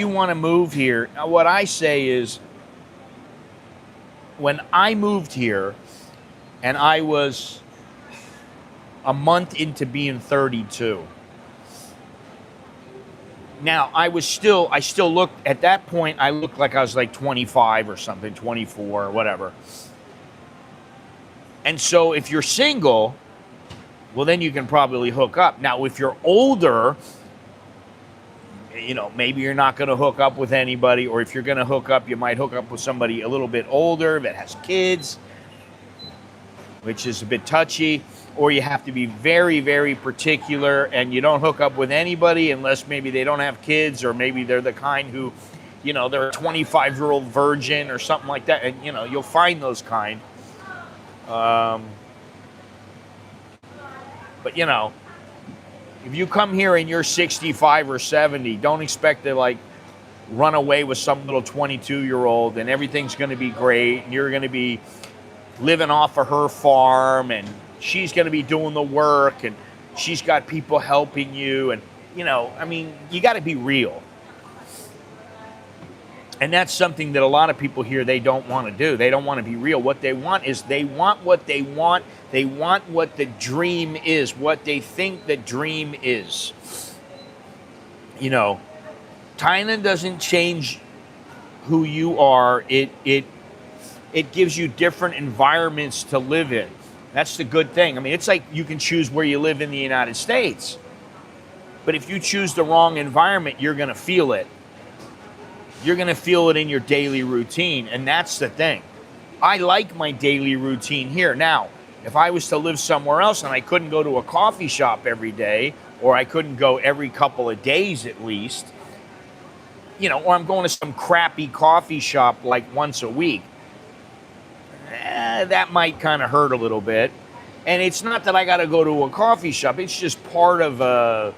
want to move here, what I say is, when I moved here, and I was a month into being 32. Now, I still looked, at that point, I looked like I was like 25 or something, 24 or whatever. And so if you're single, well, then you can probably hook up. Now, if you're older, you know, maybe you're not going to hook up with anybody, or if you're going to hook up, you might hook up with somebody a little bit older that has kids, which is a bit touchy, or you have to be very, very particular, and you don't hook up with anybody unless maybe they don't have kids, or maybe they're the kind who, you know, they're a 25-year-old virgin or something like that, and, you know, you'll find those kind. But, you know, if you come here and you're 65 or 70, don't expect to, like, run away with some little 22-year-old and everything's going to be great, and you're going to be living off of her farm, and she's going to be doing the work, and she's got people helping you, and, you know, I mean, you got to be real. And that's something that a lot of people here, they don't want to do. They don't want to be real. What they want is they want what they want. They want what the dream is, what they think the dream is. You know, Thailand doesn't change who you are. It gives you different environments to live in. That's the good thing. I mean, it's like you can choose where you live in the United States. But if you choose the wrong environment, you're going to feel it. You're going to feel it in your daily routine. And that's the thing. I like my daily routine here. Now, if I was to live somewhere else and I couldn't go to a coffee shop every day, or I couldn't go every couple of days at least, you know, or I'm going to some crappy coffee shop like once a week, that might kind of hurt a little bit. And it's not that I got to go to a coffee shop. It's just part of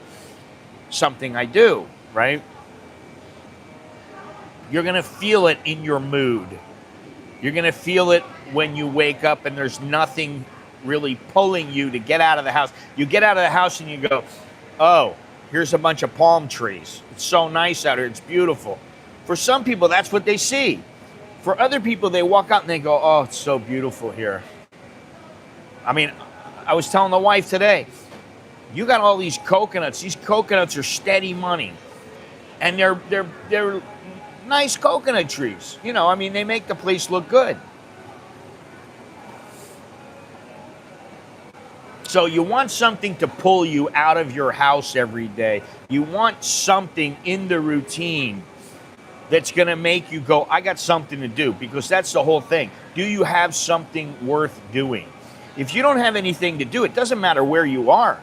something I do, right? You're going to feel it in your mood. You're going to feel it when you wake up and there's nothing really pulling you to get out of the house. You get out of the house and you go, oh, here's a bunch of palm trees. It's so nice out here. It's beautiful. For some people, that's what they see. For other people, they walk out and they go, oh, it's so beautiful here. I mean, I was telling the wife today, you got all these coconuts. These coconuts are steady money. And they're nice coconut trees. You know, I mean, they make the place look good. So you want something to pull you out of your house every day. You want something in the routine that's going to make you go, I got something to do, because that's the whole thing. Do you have something worth doing? If you don't have anything to do, it doesn't matter where you are.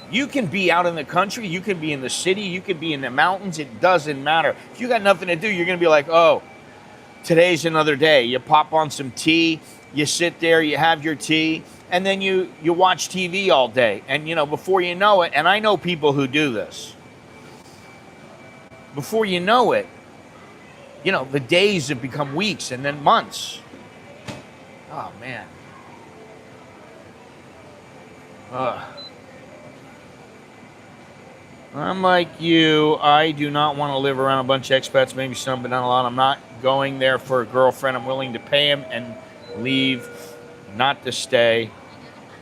You can be out in the country, you can be in the city, you can be in the mountains, it doesn't matter. If you got nothing to do, you're going to be like, oh, today's another day. You pop on some tea, you sit there, you have your tea, and then you watch TV all day. And, you know, before you know it, and I know people who do this, before you know it, you know, the days have become weeks and then months. Oh, man. I'm like you. I do not want to live around a bunch of expats, maybe some, but not a lot. I'm not going there for a girlfriend. I'm willing to pay him and leave, not to stay.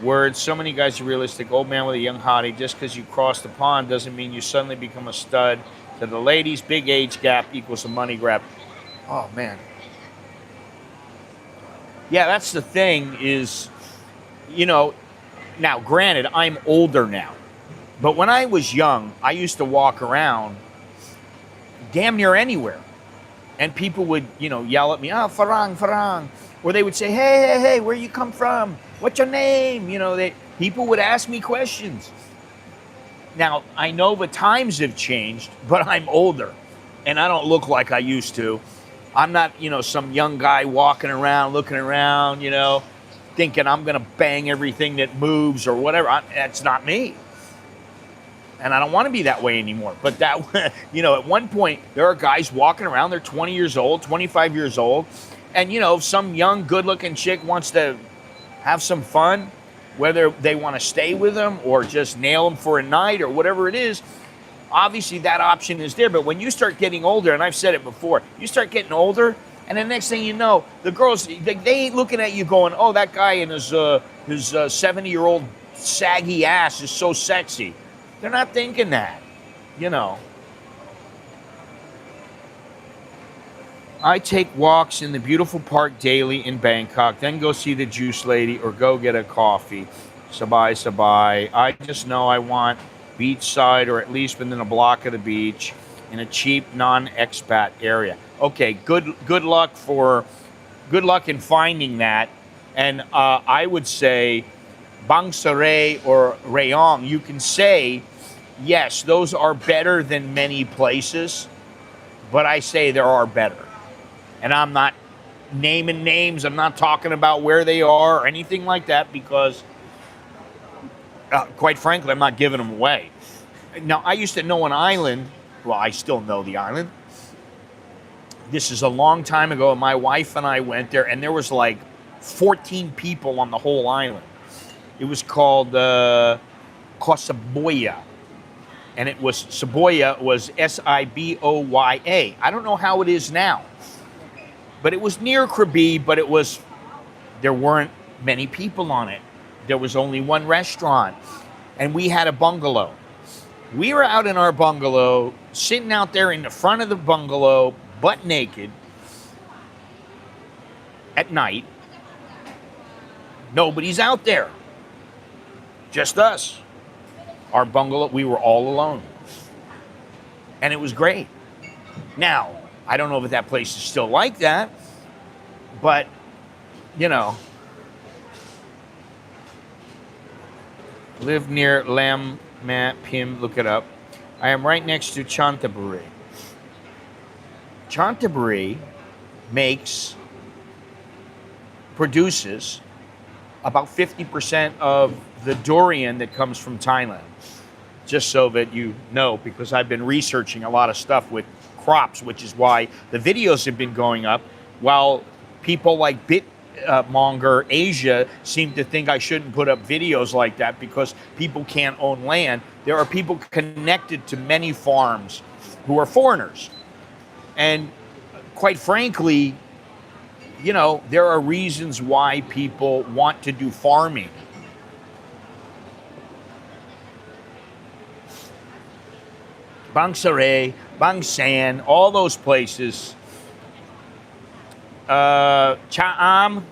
Words, so many guys are realistic. Old man with a young hottie. Just because you cross the pond doesn't mean you suddenly become a stud. To the ladies, big age gap equals a money grab. Oh, man. Yeah, that's the thing is, you know, now, granted, I'm older now. But when I was young, I used to walk around damn near anywhere. And people would, you know, yell at me, oh, farang, farang. Or they would say, hey, where you come from? What's your name? You know, people would ask me questions. Now, I know the times have changed, but I'm older. And I don't look like I used to. I'm not, you know, some young guy walking around, looking around, you know, thinking I'm going to bang everything that moves or whatever. That's not me. And I don't want to be that way anymore. But that, you know, at one point, there are guys walking around, they're 20 years old, 25 years old. And, you know, if some young, good-looking chick wants to have some fun, whether they want to stay with them or just nail them for a night or whatever it is, obviously that option is there. But when you start getting older, and I've said it before, you start getting older, And the next thing you know, the girls, they ain't looking at you going, oh, that guy in his 70-year-old saggy ass is so sexy. They're not thinking that, you know. I take walks in the beautiful park daily in Bangkok, then go see the juice lady or go get a coffee. Sabai, sabai. I just know I want beachside or at least within a block of the beach in a cheap non-expat area. Okay, good luck in finding that. And I would say Bang Saray or Rayong, you can say, yes, those are better than many places, but I say there are better. And I'm not naming names. I'm not talking about where they are or anything like that because, quite frankly, I'm not giving them away. Now, I used to know an island. Well, I still know the island. This is a long time ago. My wife and I went there, and there was like 14 people on the whole island. It was called Kosaboya. And it was, Saboya was Siboya. I don't know how it is now. But it was near Krabi, but there weren't many people on it. There was only one restaurant, and we had a bungalow. We were out in our bungalow, sitting out there in the front of the bungalow, butt naked, at night. Nobody's out there. Just us. Our bungalow, we were all alone. And it was great. Now, I don't know if that place is still like that, but, you know, live near Lam Mat Pim, look it up. I am right next to Chantaburi. Chantaburi produces about 50% of the durian that comes from Thailand. Just so that you know, because I've been researching a lot of stuff with crops, which is why the videos have been going up, while people like Bitmonger Asia seem to think I shouldn't put up videos like that because people can't own land. There are people connected to many farms who are foreigners. And quite frankly, you know, there are reasons why people want to do farming. Bang Saray, Bang San, all those places. Cha'am,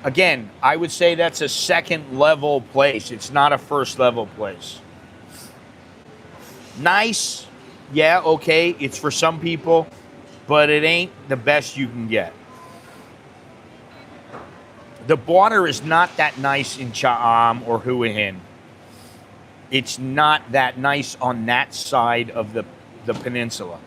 again, I would say that's a second level place. It's not a first level place. Nice, yeah, okay, it's for some people, but it ain't the best you can get. The water is not that nice in Cha'am or Hua Hin. It's not that nice on that side of the peninsula.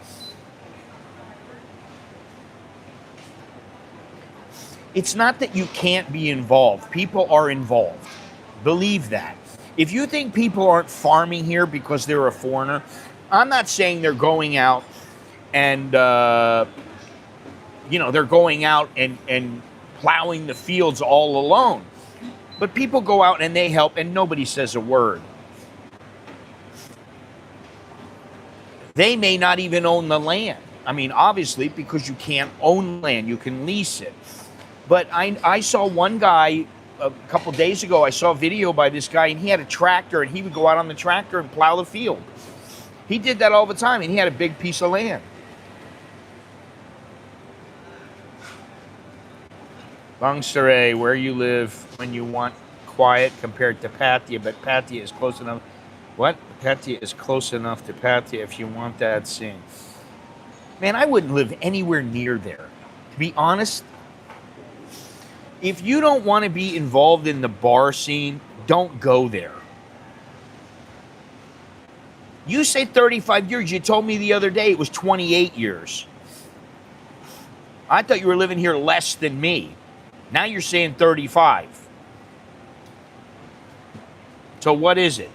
It's not that you can't be involved. People are involved. Believe that. If you think people aren't farming here because they're a foreigner, I'm not saying they're going out and, they're going out and plowing the fields all alone. But people go out and they help and nobody says a word. They may not even own the land. I mean, obviously, because you can't own land, you can lease it. But I saw one guy a couple days ago, I saw a video by this guy, and he had a tractor, and he would go out on the tractor and plow the field. He did that all the time, and he had a big piece of land. Bang Saray, where you live when you want quiet compared to Pattaya, but Pattaya is close enough. What? Pattaya is close enough to Pattaya if you want that scene. Man, I wouldn't live anywhere near there. To be honest, if you don't want to be involved in the bar scene, don't go there. You say 35 years. You told me the other day it was 28 years. I thought you were living here less than me. Now you're saying 35. So what is it?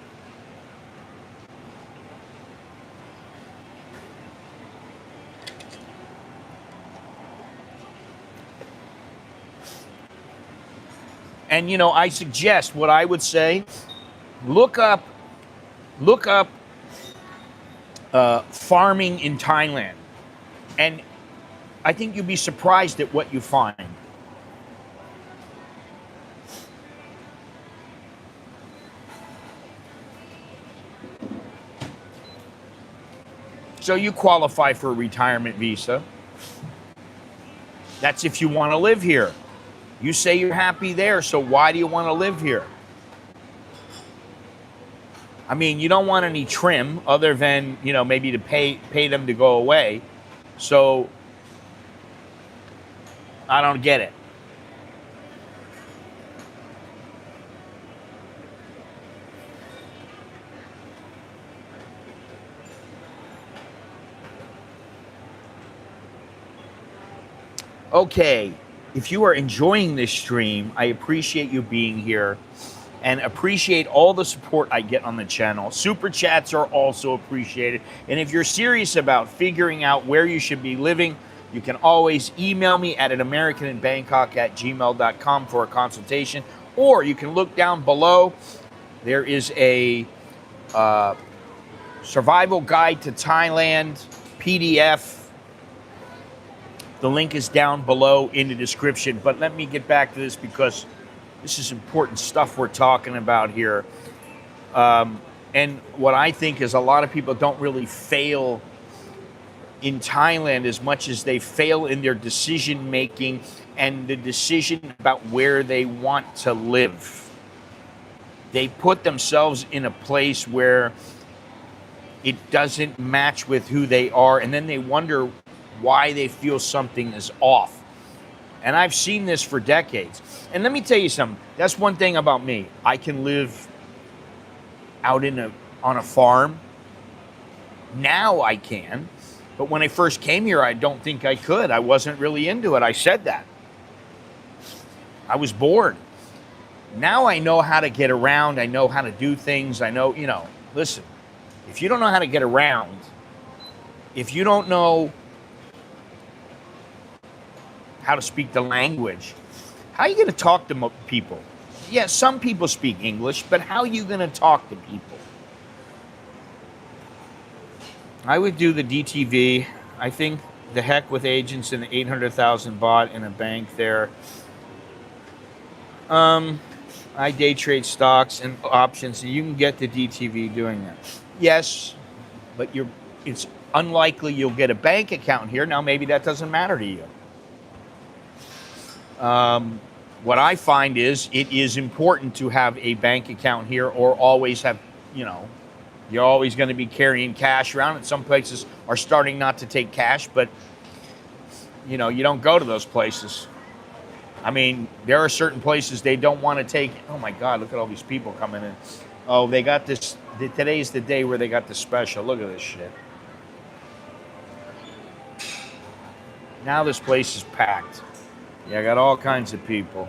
And, I suggest what I would say, look up farming in Thailand. And I think you'll be surprised at what you find. So you qualify for a retirement visa. That's if you want to live here. You say you're happy there, so why do you want to live here? I mean, you don't want any trim other than, you know, maybe to pay them to go away. So I don't get it. Okay, if you are enjoying this stream, I appreciate you being here and appreciate all the support I get on the channel. Super chats are also appreciated. And if you're serious about figuring out where you should be living, you can always email me at anamericaninbangkok@gmail.com for a consultation, or you can look down below. There is a survival guide to Thailand PDF. The link is down below in the description, but let me get back to this because this is important stuff we're talking about here. And what I think is a lot of people don't really fail in Thailand as much as they fail in their decision making and the decision about where they want to live. They put themselves in a place where it doesn't match with who they are, and then they wonder why they feel something is off. And I've seen this for decades. And let me tell you something. That's one thing about me. I can live out on a farm. Now I can. But when I first came here, I don't think I could. I wasn't really into it. I said that. I was bored. Now I know how to get around. I know how to do things. I know, you know, listen, if you don't know how to get around, if you don't know how to speak the language, how are you going to talk to people? Yeah, some people speak English, but how are you going to talk to people? I would do the DTV. I think the heck with agents and the 800,000 baht in a bank there. I day trade stocks and options, and you can get the DTV doing that. Yes, but it's unlikely you'll get a bank account here. Now, maybe that doesn't matter to you. What I find is it is important to have a bank account here, or always have, you know, you're always going to be carrying cash around. And some places are starting not to take cash, but, you know, you don't go to those places. I mean, there are certain places they don't want to take. Oh my God, look at all these people coming in. Oh, they got this. Today's the day where they got the special. Look at this shit. Now this place is packed. Yeah, I got all kinds of people.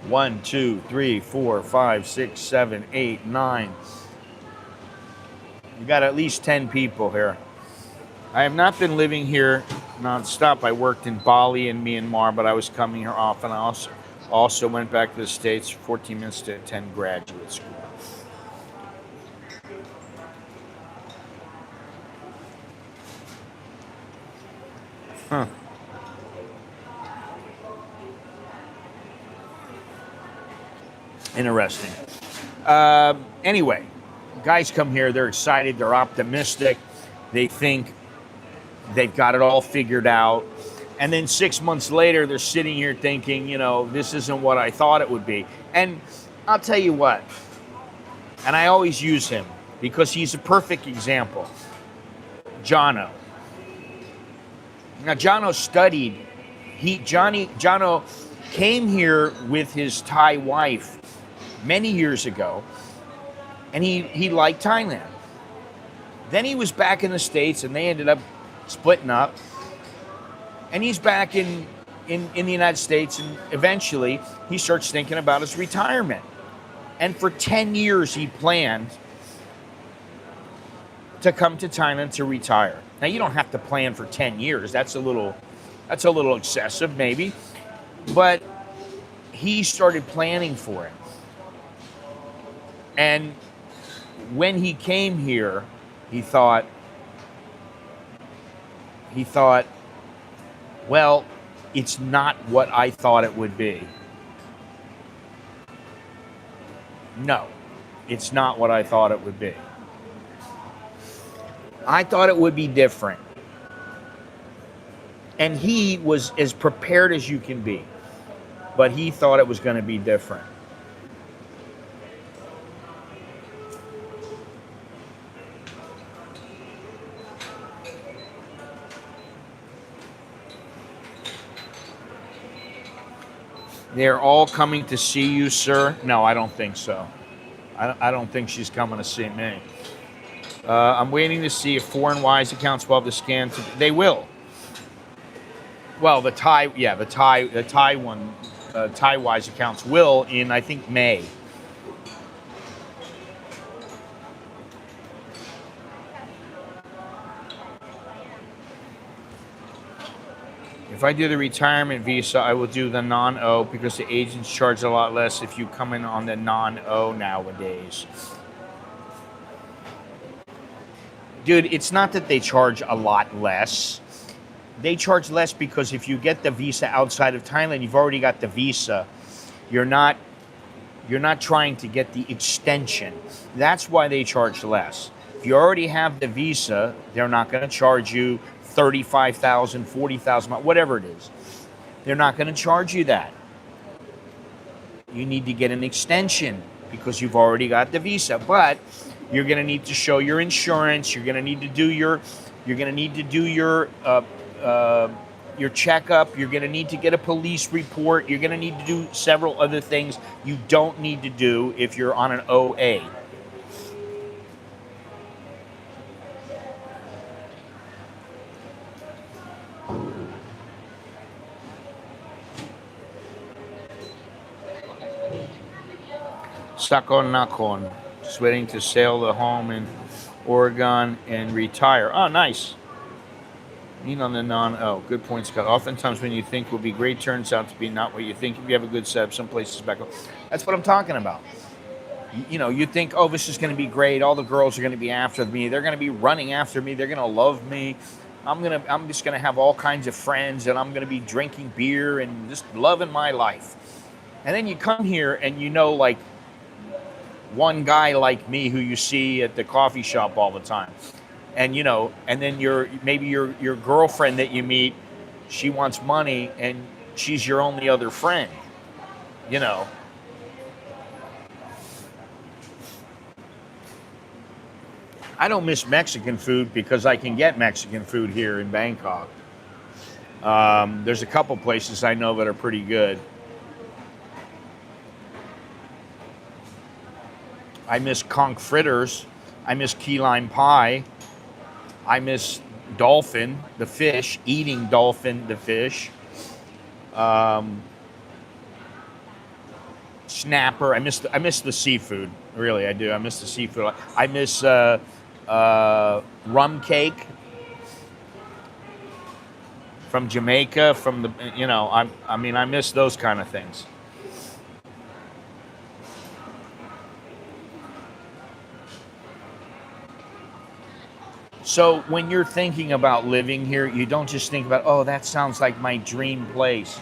1, 2, 3, 4, 5, 6, 7, 8, 9. You got at least 10 people here. I have not been living here nonstop. I worked in Bali and Myanmar, but I was coming here often. I also went back to the States 14 minutes to attend graduate school. Huh. Interesting. Anyway, guys come here, they're excited, they're optimistic, they think they've got it all figured out. And then 6 months later, they're sitting here thinking, you know, this isn't what I thought it would be. And I'll tell you what, and I always use him because he's a perfect example. Jono. Now, Jono studied. Jono came here with his Thai wife many years ago, and he liked Thailand. Then he was back in the States, and they ended up splitting up. And he's back in the United States, and eventually he starts thinking about his retirement. And for 10 years, he planned to come to Thailand to retire. Now, you don't have to plan for 10 years. That's a little excessive, maybe. But he started planning for it. And when he came here, he thought, he thought, well, it's not what I thought it would be. No, it's not what I thought it would be. I thought it would be different. And he was as prepared as you can be, but he thought it was going to be different. They're all coming to see you, sir? No, I don't think so. I don't think she's coming to see me. I'm waiting to see if foreign wise accounts will have the scan. They will. Well, the Thai one, Thai wise accounts will in, I think, May. If I do the retirement visa, I will do the non-O because the agents charge a lot less if you come in on the non-O nowadays. Dude, it's not that they charge a lot less. They charge less because if you get the visa outside of Thailand, you've already got the visa. You're not trying to get the extension. That's why they charge less. If you already have the visa, they're not going to charge you 35,000, 40,000, whatever it is. They're not going to charge you that. You need to get an extension because you've already got the visa, but you're going to need to show your insurance. You're going to need to do your checkup. You're going to need to get a police report. You're going to need to do several other things you don't need to do if you're on an OA. Sakon Nakon, just waiting to sail the home in Oregon and retire. Oh, nice. Need on the non-O. Good point, Scott. Oftentimes when you think will be great, turns out to be not what you think. If you have a good setup, some places back home. That's what I'm talking about. You know, you think, oh, this is going to be great. All the girls are going to be after me. They're going to be running after me. They're going to love me. I'm just going to have all kinds of friends, and I'm going to be drinking beer and just loving my life. And then you come here and you know, like, one guy like me who you see at the coffee shop all the time. And, you know, and then maybe your girlfriend that you meet, she wants money and she's your only other friend, you know. I don't miss Mexican food because I can get Mexican food here in Bangkok. There's a couple places I know that are pretty good. I miss conch fritters. I miss key lime pie. I miss dolphin, the fish, eating dolphin, the fish. Snapper. I miss the seafood. Really, I do. I miss the seafood. I miss rum cake from Jamaica. From the, you know, I mean, I miss those kind of things. So when you're thinking about living here, you don't just think about, oh, that sounds like my dream place.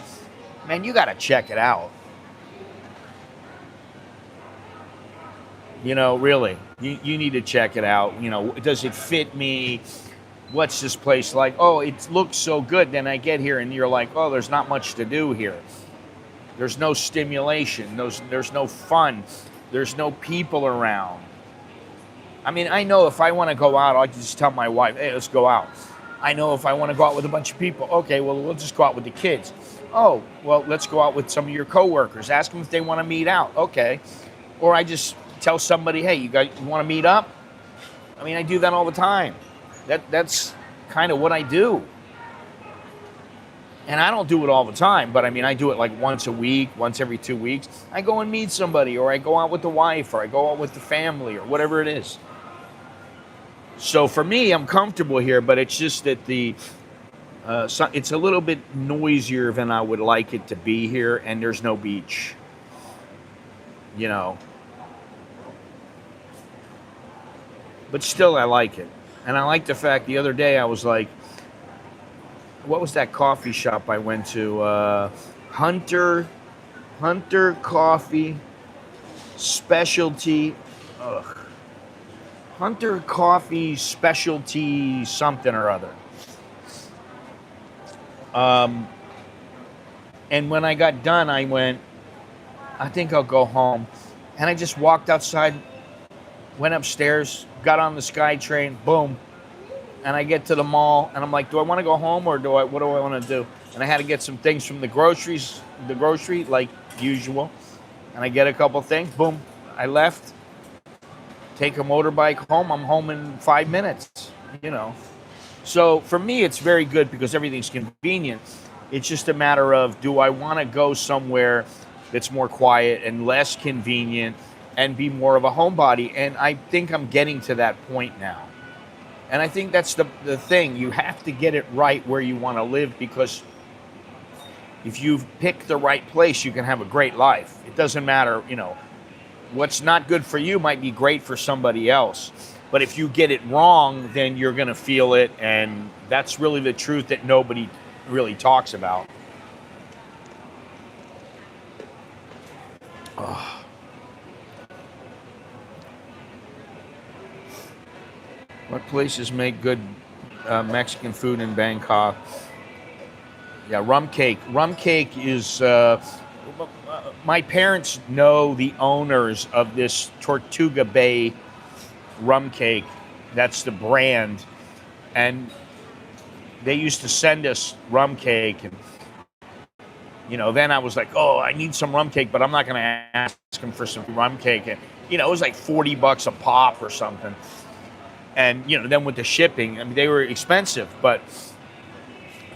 Man, you got to check it out. You know, really, you need to check it out. You know, does it fit me? What's this place like? Oh, it looks so good. Then I get here and you're like, oh, there's not much to do here. There's no stimulation. There's no fun. There's no people around. I mean, I know if I want to go out, I can just tell my wife, hey, let's go out. I know if I want to go out with a bunch of people, okay, well, we'll just go out with the kids. Oh, well, let's go out with some of your coworkers. Ask them if they want to meet out. Okay. Or I just tell somebody, hey, you want to meet up? I mean, I do that all the time. That's kind of what I do. And I don't do it all the time, but I mean, I do it like once a week, once every 2 weeks. I go and meet somebody, or I go out with the wife, or I go out with the family, or whatever it is. So for me, I'm comfortable here, but it's just that it's a little bit noisier than I would like it to be here, and there's no beach. You know. But still, I like it. And I like the fact the other day I was like, what was that coffee shop I went to? Hunter Coffee Specialty. Ugh. Hunter Coffee Specialty something or other. And when I got done, I went, I think I'll go home. And I just walked outside, went upstairs, got on the SkyTrain, boom. And I get to the mall, and I'm like, do I want to go home or what do I want to do? And I had to get some things from the grocery, like usual. And I get a couple things, boom, I left. Take a motorbike home, I'm home in 5 minutes, you know. So for me, it's very good because everything's convenient. It's just a matter of, do I want to go somewhere that's more quiet and less convenient and be more of a homebody? And I think I'm getting to that point now. And I think that's the thing. You have to get it right where you want to live, because if you pick the right place, you can have a great life. It doesn't matter, you know, what's not good for you might be great for somebody else. But if you get it wrong, then you're going to feel it. And that's really the truth that nobody really talks about. Oh. What places make good Mexican food in Bangkok? Yeah, rum cake. Rum cake is... my parents know the owners of this Tortuga Bay rum cake. That's the brand. And they used to send us rum cake. And, you know, then I was like, oh, I need some rum cake, but I'm not going to ask them for some rum cake. And, you know, it was like $40 a pop or something. And, you know, then with the shipping, I mean, they were expensive, but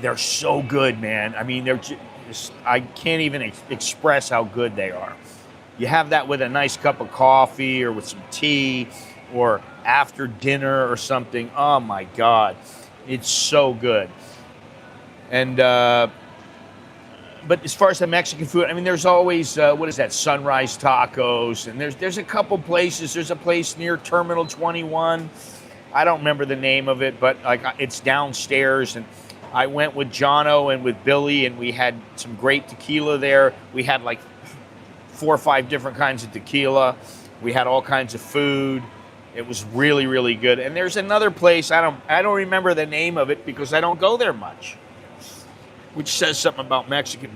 they're so good, man. I mean, they're just, I can't even express how good they are. You have that with a nice cup of coffee or with some tea or after dinner or something. Oh, my God. It's so good. And, but as far as the Mexican food, I mean, there's always, what is that, Sunrise Tacos. And there's a couple places. There's a place near Terminal 21. I don't remember the name of it, but like it's downstairs. And I went with Jono and with Billy, and we had some great tequila there. We had like 4 or 5 different kinds of tequila. We had all kinds of food. It was really, really good. And there's another place, I don't remember the name of it because I don't go there much, which says something about Mexican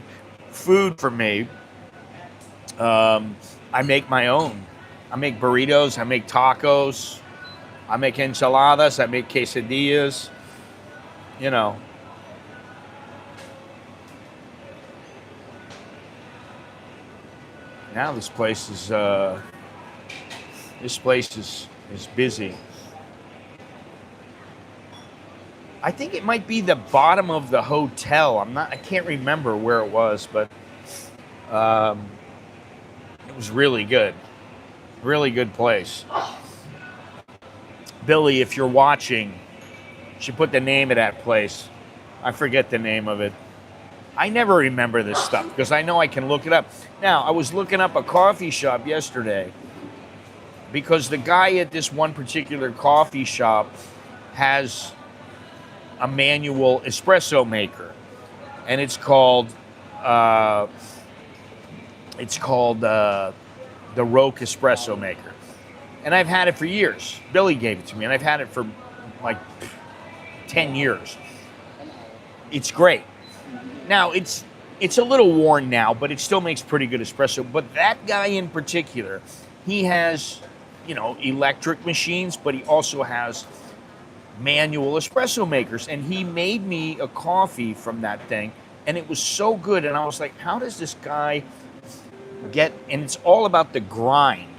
food for me. I make my own. I make burritos. I make tacos. I make enchiladas. I make quesadillas. You know. Now this place is busy. I think it might be the bottom of the hotel. I can't remember where it was, but it was really good. Really good place. Billy, if you're watching, you should put the name of that place. I forget the name of it. I never remember this stuff because I know I can look it up. Now, I was looking up a coffee shop yesterday because the guy at this one particular coffee shop has a manual espresso maker, and it's called the Roque espresso maker. And I've had it for years. Billy gave it to me, and I've had it for like 10 years. It's great. Now, it's a little worn now, but it still makes pretty good espresso. But that guy in particular, he has, you know, electric machines, but he also has manual espresso makers. And he made me a coffee from that thing, and it was so good. And I was like, how does this guy get... And it's all about the grind.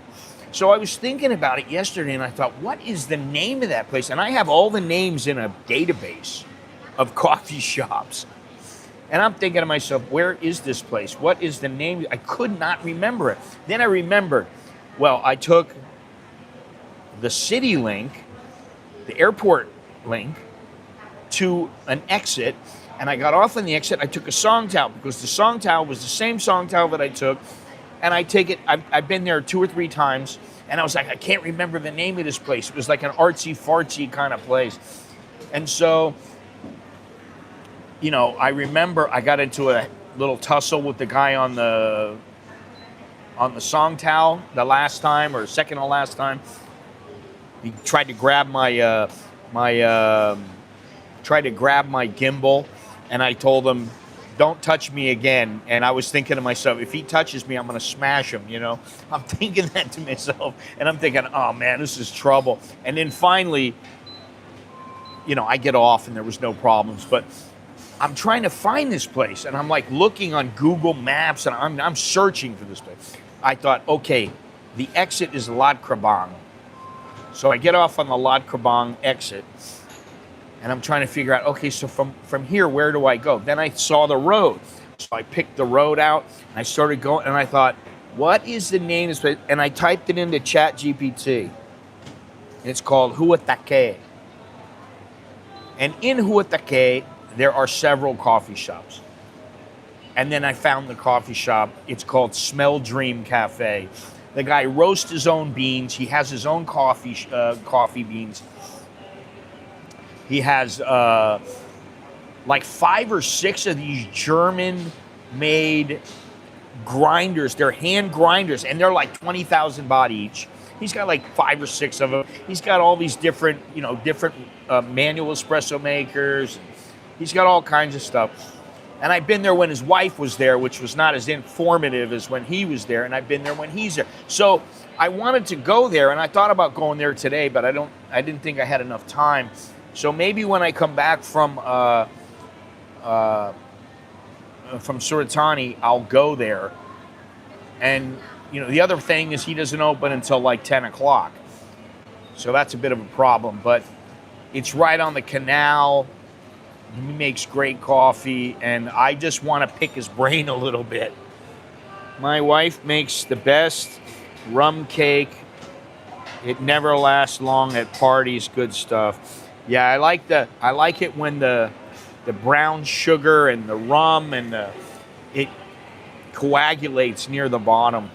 So I was thinking about it yesterday, and I thought, what is the name of that place? And I have all the names in a database of coffee shops. And I'm thinking to myself, where is this place? What is the name? I could not remember it. Then I remembered, well, I took the city link, the airport link, to an exit, and I got off on the exit. I took a Songtao because the Songtao was the same Songtao that I took. And I take it, I've been there 2 or 3 times, and I was like, I can't remember the name of this place. It was like an artsy-fartsy kind of place. And so, I remember I got into a little tussle with the guy on the song towel the last time, or second to last time. He tried to grab my gimbal, and I told him, "Don't touch me again." And I was thinking to myself, if he touches me, I'm going to smash him. I'm thinking that to myself, and I'm thinking, "Oh man, this is trouble." And then finally, I get off, and there was no problems, but I'm trying to find this place, and I'm like looking on Google Maps, and I'm searching for this place. I thought, okay, the exit is Lat Krabang. So I get off on the Lat Krabang exit, and I'm trying to figure out, okay, so from here, where do I go? Then I saw the road. So I picked the road out, and I started going, and I thought, what is the name of this place? And I typed it into ChatGPT. It's called Huatake. And in Huatake, there are several coffee shops. And then I found the coffee shop. It's called Smell Dream Cafe. The guy roasts his own beans. He has his own coffee beans. He has like 5 or 6 of these German-made grinders. They're hand grinders, and they're like 20,000 baht each. He's got like 5 or 6 of them. He's got all these different manual espresso makers. He's got all kinds of stuff. And I've been there when his wife was there, which was not as informative as when he was there. And I've been there when he's there. So I wanted to go there, and I thought about going there today, but I didn't think I had enough time. So maybe when I come back from Suratani, I'll go there. And the other thing is he doesn't open until like 10 o'clock. So that's a bit of a problem. But it's right on the canal. He makes great coffee, and I just want to pick his brain a little bit. My wife makes the best rum cake. It never lasts long at parties. Good stuff. Yeah, I like it when the brown sugar and the rum and it coagulates near the bottom.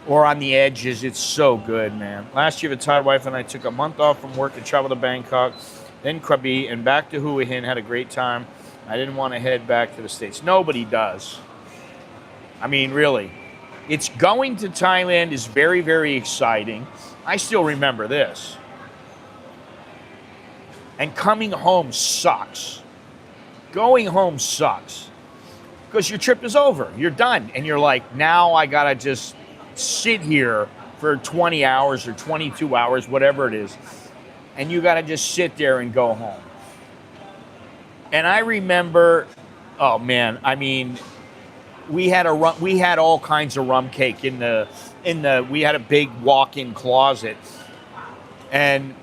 Or on the edges. It's so good, man. Last year, the Thai wife and I took a month off from work to travel to Bangkok, then Krabi, and back to Hua Hin. Had a great time. I didn't want to head back to the States. Nobody does. I mean, really. It's going to Thailand is very, very exciting. I still remember this. And coming home sucks. Going home sucks. Because your trip is over. You're done. And you're like, now I got to just sit here for 20 hours or 22 hours, whatever it is. And you got to just sit there and go home. And I remember, oh man, I mean, we had all kinds of rum cake we had a big walk-in closet. And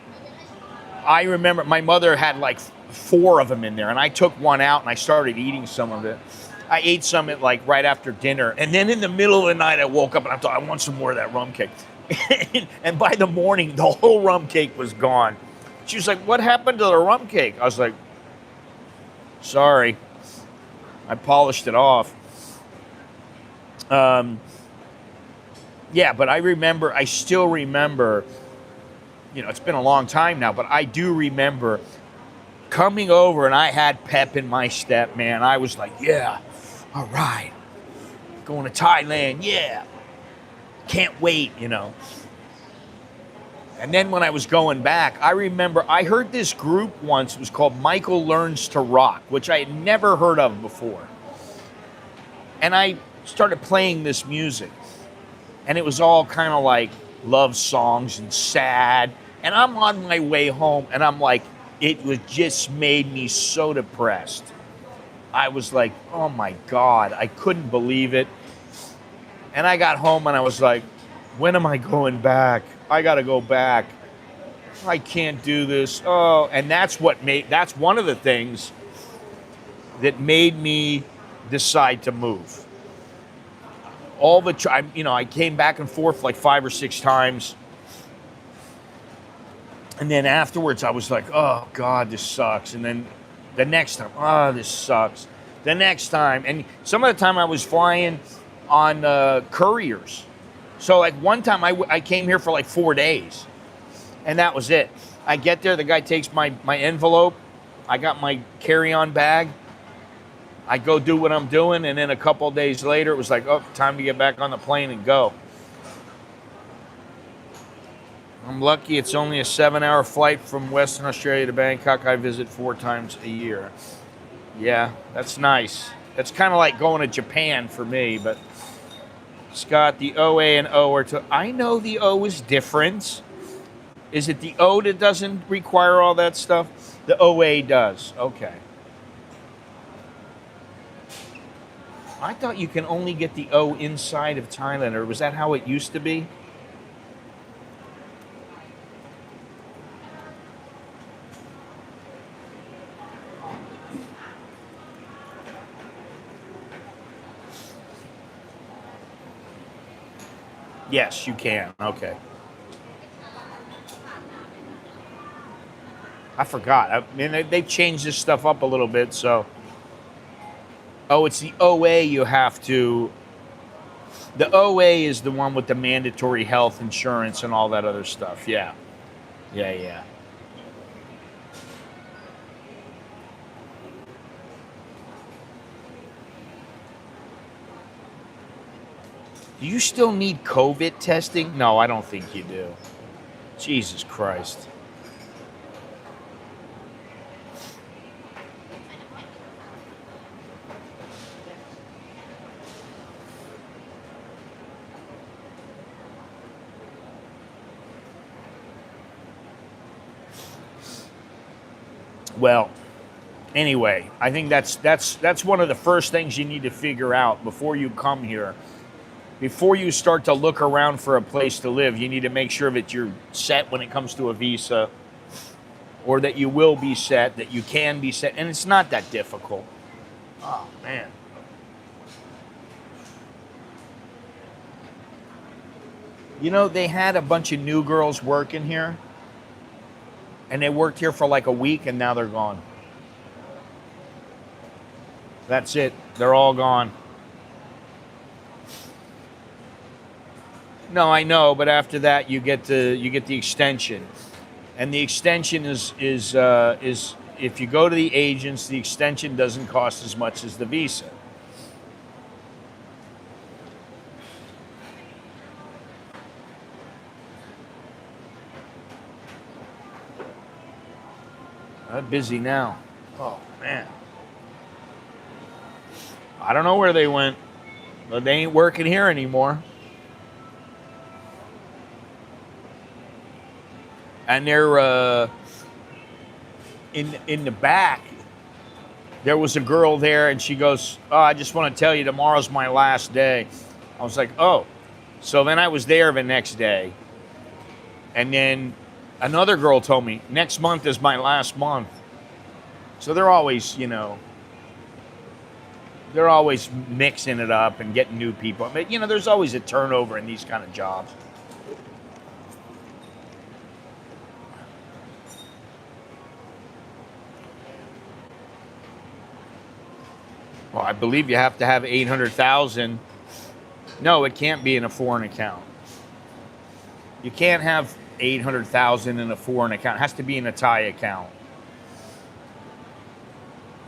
I remember my mother had like 4 of them in there, and I took one out and I started eating some of it. I ate some at like right after dinner, and then in the middle of the night I woke up and I thought, I want some more of that rum cake. And by the morning, the whole rum cake was gone. She was like, what happened to the rum cake? I was like, sorry. I polished it off. Yeah, but I still remember, it's been a long time now, but I do remember coming over and I had pep in my step, man. I was like, yeah, all right. Going to Thailand, yeah. Can't wait, And then when I was going back, I remember I heard this group once. It was called Michael Learns to Rock, which I had never heard of before. And I started playing this music. And it was all kind of like love songs and sad. And I'm on my way home, and I'm like, it was just made me so depressed. I was like, oh my God, I couldn't believe it. And I got home and I was like, when am I going back? I got to go back. I can't do this. Oh, and that's one of the things that made me decide to move. All the time, I came back and forth like 5 or 6 times. And then afterwards I was like, oh God, this sucks. And then the next time, oh, this sucks. The next time, and some of the time I was flying on couriers. So like one time I came here for like 4 days, and that was it. I get there, the guy takes my envelope, I got my carry-on bag. I go do what I'm doing, and then a couple of days later, it was like, oh, time to get back on the plane and go. I'm lucky it's only a 7-hour flight from Western Australia to Bangkok. I visit 4 times a year. Yeah, that's nice. It's kind of like going to Japan for me, but Scott, the OA and O are I know the O is different. Is it the O that doesn't require all that stuff? The OA does. Okay. I thought you can only get the O inside of Thailand, or was that how it used to be? Yes, you can. Okay. I forgot. I mean, they've changed this stuff up a little bit, so. Oh, it's the OA you have to. The OA is the one with the mandatory health insurance and all that other stuff. Yeah. Yeah. Do you still need COVID testing? No, I don't think you do. Jesus Christ. Well, anyway, I think that's one of the first things you need to figure out before you come here. Before you start to look around for a place to live, you need to make sure that you're set when it comes to a visa, or that you will be set, that you can be set, and it's not that difficult. Oh, man. You know, they had a bunch of new girls working here, and they worked here for like a week, and now they're gone. That's it. They're all gone. No, I know, but after that, you get the extension, and the extension is if you go to the agents, the extension doesn't cost as much as the visa. I'm busy now. Oh man, I don't know where they went, but they ain't working here anymore. And they're in the back. There was a girl there, and she goes, "Oh, I just want to tell you, tomorrow's my last day." I was like, "Oh." So then I was there the next day, and then another girl told me, "Next month is my last month." So they're always, they're always mixing it up and getting new people. But there's always a turnover in these kind of jobs. Well, I believe you have to have 800,000. No, it can't be in a foreign account. You can't have 800,000 in a foreign account. It has to be in a Thai account.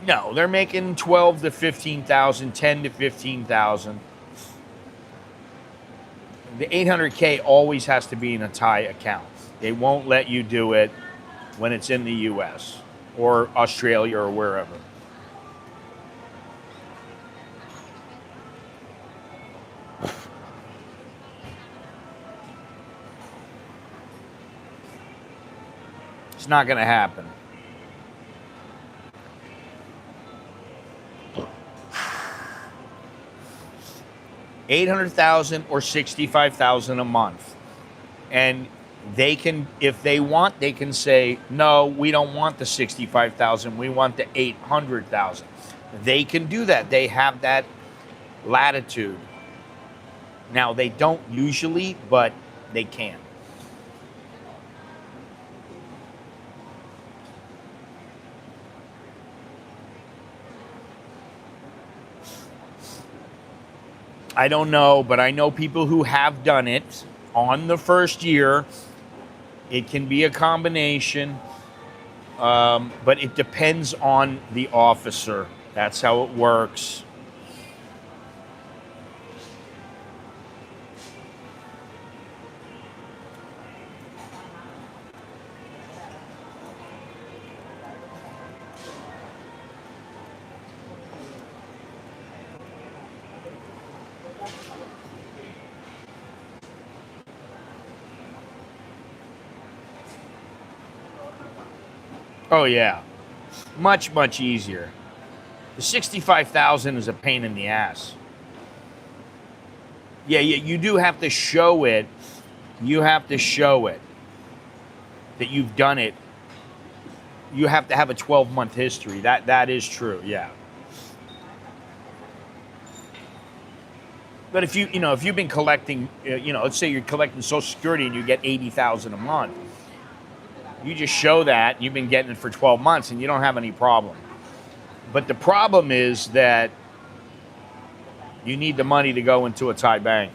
No, they're making 12 to 15,000, 10 to 15,000. The 800K always has to be in a Thai account. They won't let you do it when it's in the US or Australia or wherever. It's not going to happen. $800,000 or $65,000 a month, and they can, if they want, they can say, no, we don't want the 65,000. We want the 800,000. They can do that. They have that latitude. Now they don't usually, but they can. I don't know, but I know people who have done it on the first year. It can be a combination. But it depends on the officer. That's how it works. Oh yeah, much easier. The 65,000 is a pain in the ass. Yeah, you do have to show it. You have to show it that you've done it. You have to have a 12-month history. That is true. Yeah. But if if you've been collecting, let's say you're collecting Social Security and you get 80,000 a month, you just show that you've been getting it for 12 months and you don't have any problem. But the problem is that you need the money to go into a Thai bank.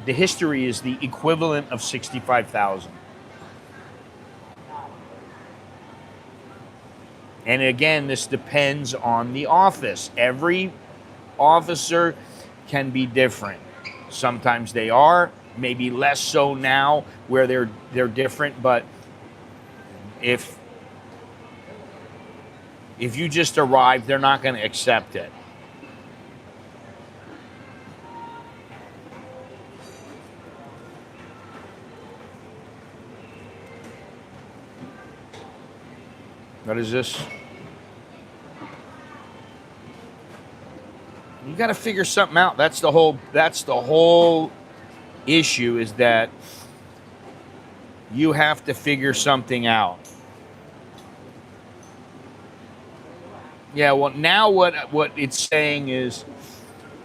The history is the equivalent of 65,000. And again, this depends on the office. Every officer can be different. Sometimes they are, maybe less so now where they're different, but if you just arrive, they're not going to accept it. What is this? You got to figure something out. That's the whole issue, is that you have to figure something out. Yeah, well, now what it's saying is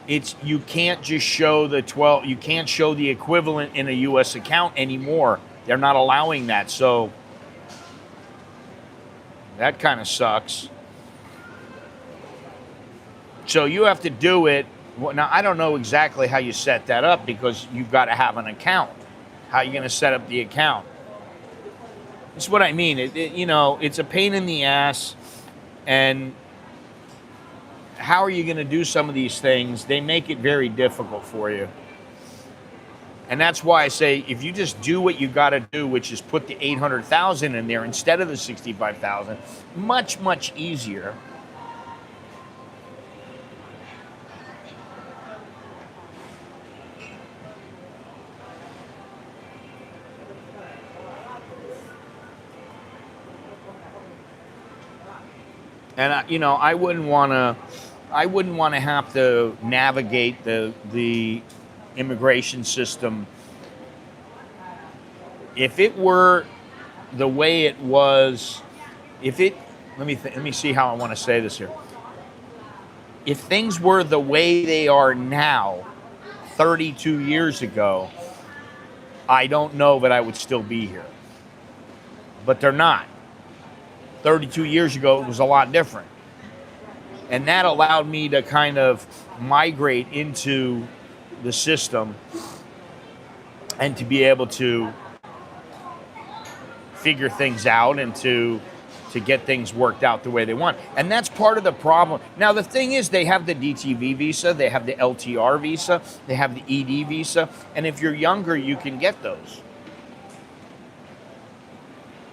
you can't just show the 12, you can't show the equivalent in a US account anymore. They're not allowing that. So that kind of sucks. So you have to do it. Now, I don't know exactly how you set that up because you've got to have an account. How are you going to set up the account? That's what I mean. It's a pain in the ass. And how are you going to do some of these things? They make it very difficult for you. And that's why I say, if you just do what you got to do, which is put the 800,000 in there instead of the 65,000, much easier. And I wouldn't want to have to navigate the immigration system. If it were the way it was, let me see how I want to say this here. If things were the way they are now, 32 years ago, I don't know that I would still be here. But they're not. 32 years ago, it was a lot different. And that allowed me to kind of migrate into the system and to be able to figure things out and to get things worked out the way they want. And that's part of the problem. Now, the thing is, they have the DTV visa, they have the LTR visa, they have the ED visa, and if you're younger, you can get those.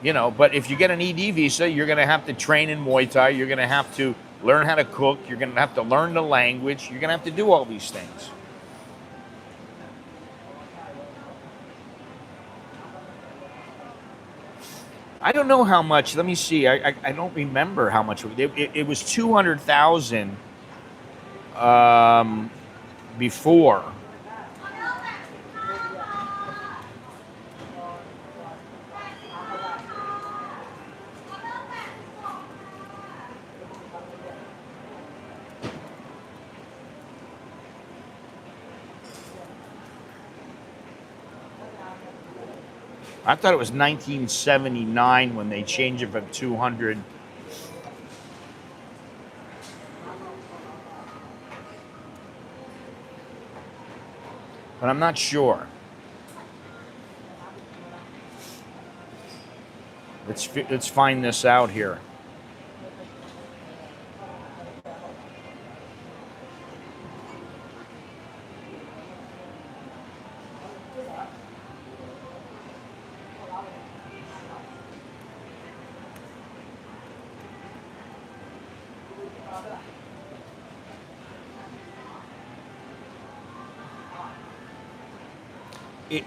But if you get an ED visa, you're going to have to train in Muay Thai, you're going to have to learn how to cook, you're going to have to learn the language, you're going to have to do all these things. I don't know how much. Let me see. I don't remember how much. It was 200,000 before. I thought it was 1979 when they changed it from 200. But I'm not sure. Let's find this out here.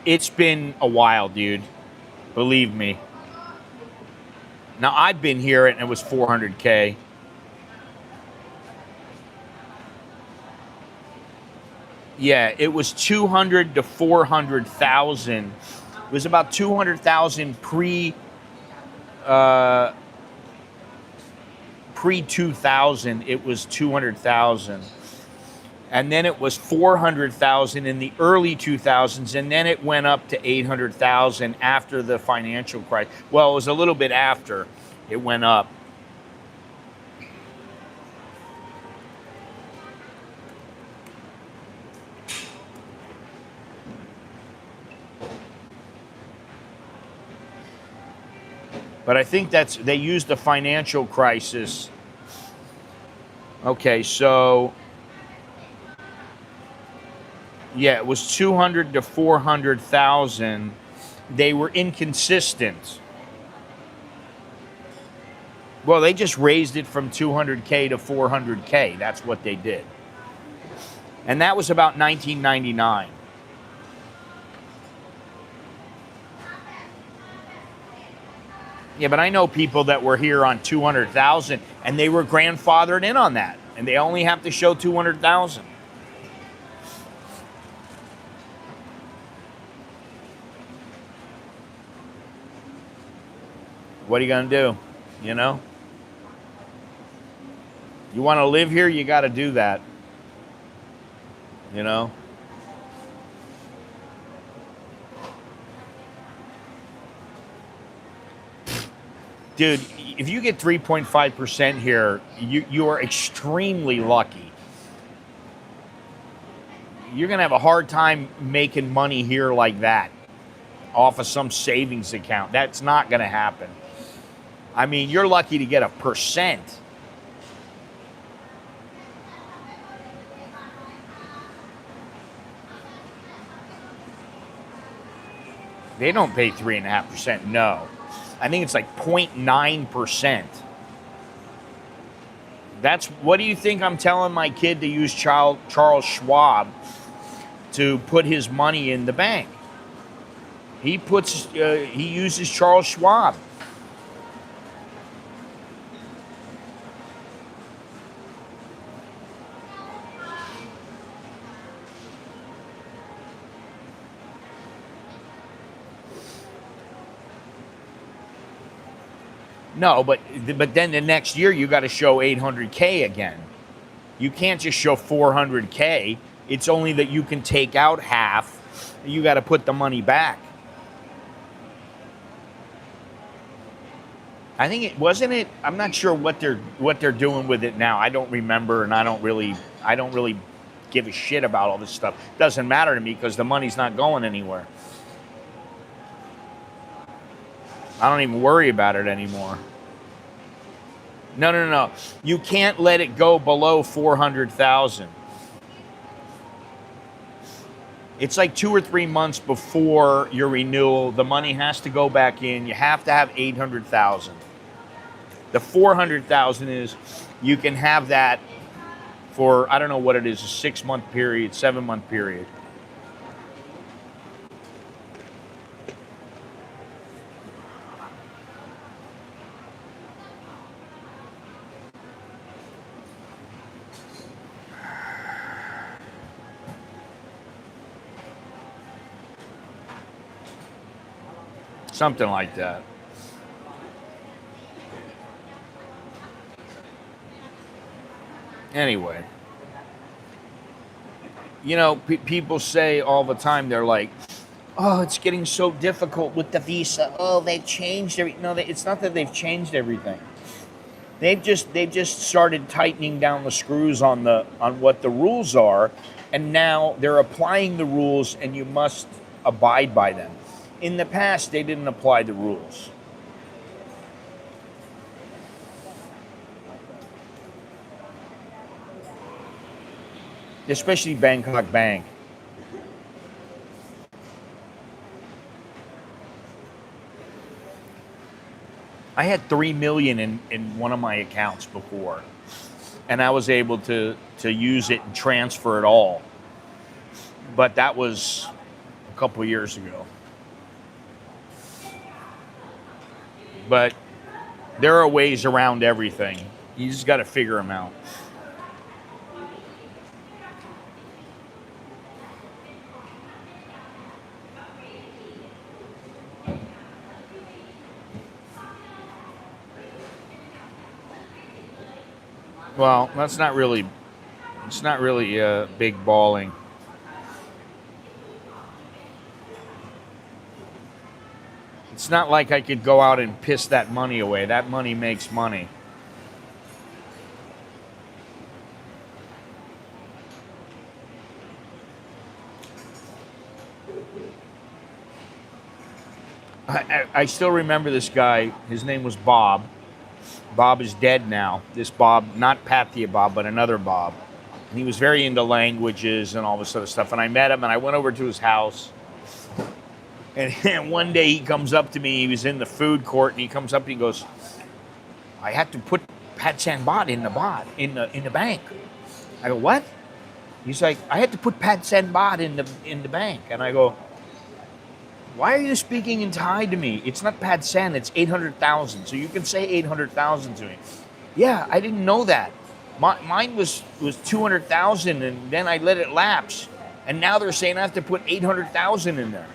It's been a while, dude. Believe me. Now, I've been here and it was 400K. Yeah, it was 200 to 400,000. It was about 200,000 pre 2000. It was 200,000. And then it was 400,000 in the early 2000s, and then it went up to 800,000 after the financial crisis. Well, it was a little bit after it went up. But I think they used the financial crisis. Okay, so yeah, it was 200 to 400,000. They were inconsistent. Well, they just raised it from 200K to 400K. That's what they did. And that was about 1999. Yeah, but I know people that were here on 200,000 and they were grandfathered in on that, and they only have to show 200,000. What are you going to do? You know? You want to live here, you got to do that. You know? Dude, if you get 3.5% here, you are extremely lucky. You're going to have a hard time making money here like that off of some savings account. That's not going to happen. I mean, you're lucky to get 1%. They don't pay 3.5%. No. I think it's like 0.9%. What do you think I'm telling my kid to use Charles Schwab to put his money in the bank? He uses Charles Schwab. No, but then the next year you got to show 800K again. You can't just show 400K. It's only that you can take out half. You got to put the money back. I think it wasn't it. I'm not sure what they're doing with it now. I don't remember, and I don't really give a shit about all this stuff. It doesn't matter to me because the money's not going anywhere. I don't even worry about it anymore. No. You can't let it go below 400,000. It's like 2 or 3 months before your renewal. The money has to go back in. You have to have 800,000. The 400,000 is you can have that for, I don't know what it is, a 6-month period, 7-month period. Something like that. Anyway, you know, people say all the time, they're like, oh, it's getting so difficult with the visa. Oh, they've changed everything. No, it's not that they've changed everything. They've just started tightening down the screws on what the rules are, and now they're applying the rules, and you must abide by them. In the past, they didn't apply the rules. especially Bangkok Bank. I had 3 million in one of my accounts before, and I was able to use it and transfer it all. But that was a couple of years ago. But there are ways around everything. You just got to figure them out. Well, that's not really, it's not really big balling. It's not like I could go out and piss that money away. That money makes money. I still remember this guy. His name was Bob. Bob is dead now. This Bob, not Pathia Bob, but another Bob. And he was very into languages and all this other stuff. And I met him, and I went over to his house. And one day he comes up to me. He was in the food court, and he comes up and he goes, "I had to put Pat San Baht in the bank." I go, "What?" He's like, "I had to put Pat San Baht in the bank." And I go, "Why are you speaking in Thai to me? It's not Pat San, it's 800,000. So you can say 800,000 to me." "Yeah, I didn't know that. Mine was 200,000, and then I let it lapse. And now they're saying I have to put 800,000 in there."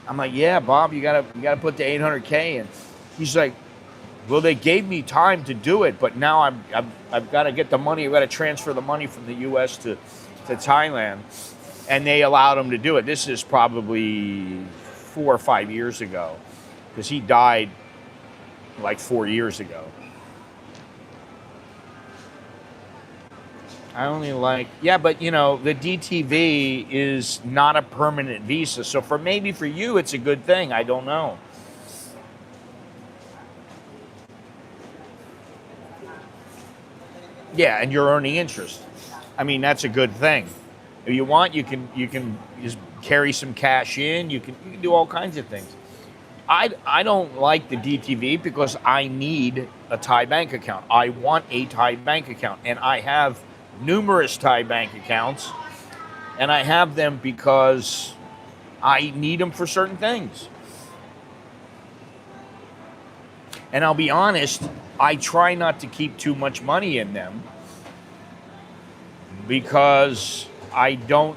I'm like, "Yeah, Bob, you gotta put the 800K in." He's like, "Well, they gave me time to do it, but now I've got to get the money. I've got to transfer the money from the U.S. to Thailand." And they allowed him to do it. This is probably 4 or 5 years ago, because he died like 4 years ago. I only like, yeah, but you know, the DTV is not a permanent visa. So maybe for you, it's a good thing. I don't know. Yeah, and you're earning interest. I mean, that's a good thing. If you want, you can just carry some cash in. You can do all kinds of things. I don't like the DTV because I need a Thai bank account. I want a Thai bank account, and I have numerous Thai bank accounts, and I have them because I need them for certain things. And I'll be honest, I try not to keep too much money in them because I don't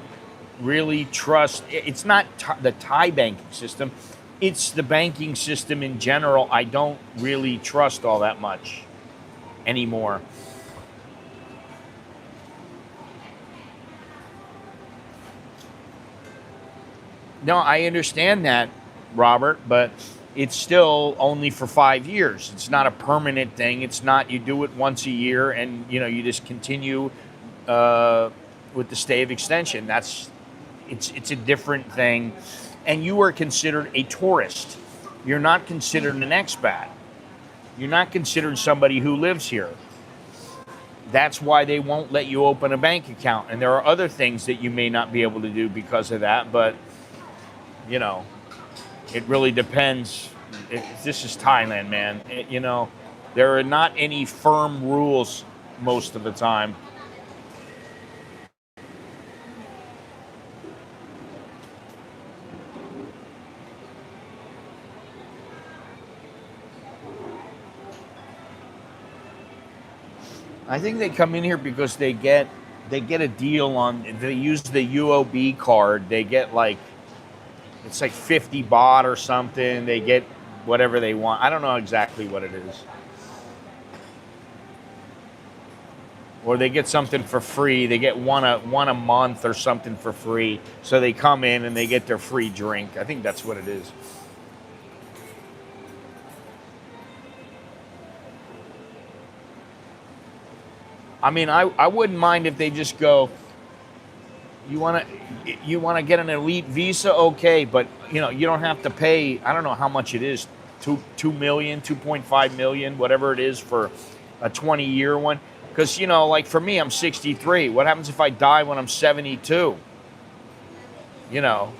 really trust. It's not the Thai banking system. It's the banking system in general. I don't really trust all that much anymore. No, I understand that, Robert, but it's still only for 5 years. It's not a permanent thing. It's not, you do it once a year and you just continue with the stay of extension. It's a different thing. And you are considered a tourist. You're not considered an expat. You're not considered somebody who lives here. That's why they won't let you open a bank account. And there are other things that you may not be able to do because of that, but it really depends. This is Thailand, man. There are not any firm rules most of the time. I think they come in here because they get a deal on. They use the UOB card. They get it's like 50 baht or something. They get whatever they want. I don't know exactly what it is. Or they get something for free. They get one a month or something for free. So they come in and they get their free drink. I think that's what it is. I mean, I wouldn't mind if they just go, you want to get an elite visa, okay, but you don't have to pay. I don't know how much it is, 2 million, 2.5 million, whatever it is for a 20-year one. Because, you know, like for me, I'm 63. What happens if I die when I'm 72? You know.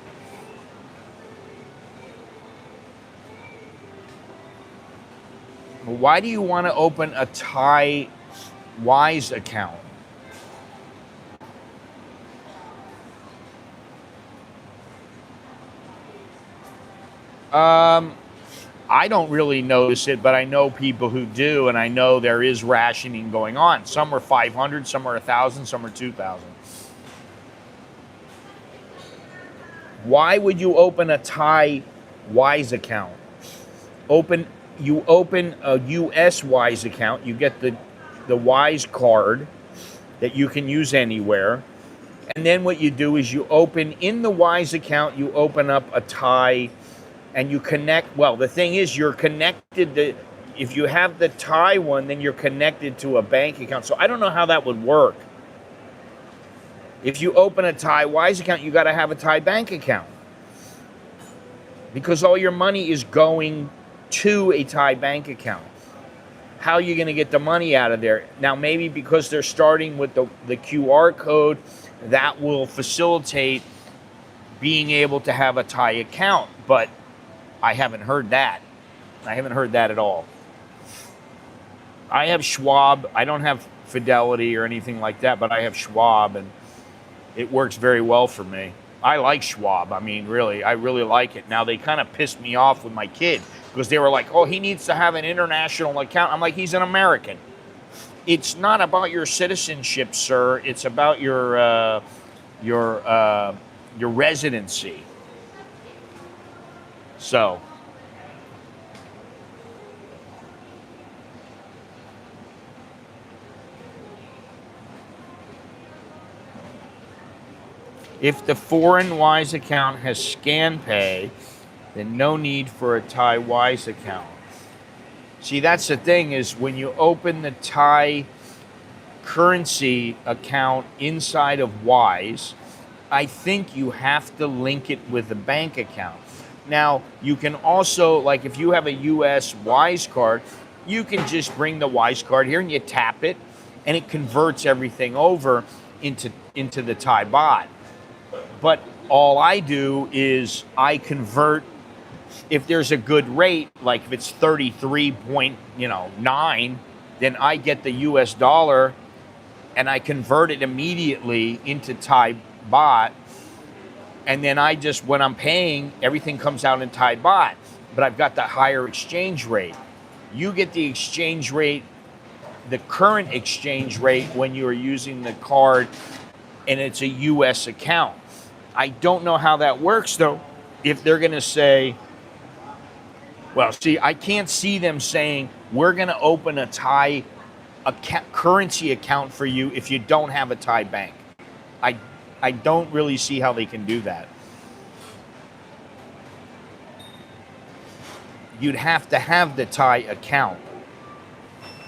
Why do you want to open a Thai Wise account? I don't really notice it, but I know people who do, and I know there is rationing going on. Some are 500, some are 1,000, some are 2,000. Why would you open a Thai Wise account? You open a US Wise account, you get the Wise card that you can use anywhere. And then what you do is you open in the Wise account, you open up a Thai and you connect. Well, the thing is you're connected to, if you have the Thai one, then you're connected to a bank account. So I don't know how that would work. If you open a Thai Wise account, you got to have a Thai bank account. Because all your money is going to a Thai bank account. How are you going to get the money out of there? Now, maybe because they're starting with the QR code, that will facilitate being able to have a Thai account. But I haven't heard that. I haven't heard that at all. I have Schwab. I don't have Fidelity or anything like that, but I have Schwab, and it works very well for me. I like Schwab. I mean, really, I really like it. Now, they kind of pissed me off with my kid because they were like, oh, he needs to have an international account. I'm like, he's an American. It's not about your citizenship, sir. It's about your residency. So, if the foreign Wise account has ScanPay, then no need for a Thai Wise account. See, that's the thing, is when you open the Thai currency account inside of Wise, I think you have to link it with a bank account. Now, you can also, like if you have a US Wise card, you can just bring the Wise card here and you tap it and it converts everything over into the Thai baht. But all I do is I convert, if there's a good rate, like if it's 33.9, then I get the US dollar and I convert it immediately into Thai baht. And then I just, when I'm paying, everything comes out in Thai baht, but I've got the higher exchange rate. You get the exchange rate, the current exchange rate when you are using the card and it's a US account. I don't know how that works though, if they're going to say, well, see, I can't see them saying, we're going to open a Thai currency account for you if you don't have a Thai bank. I don't really see how they can do that. You'd have to have the Thai account.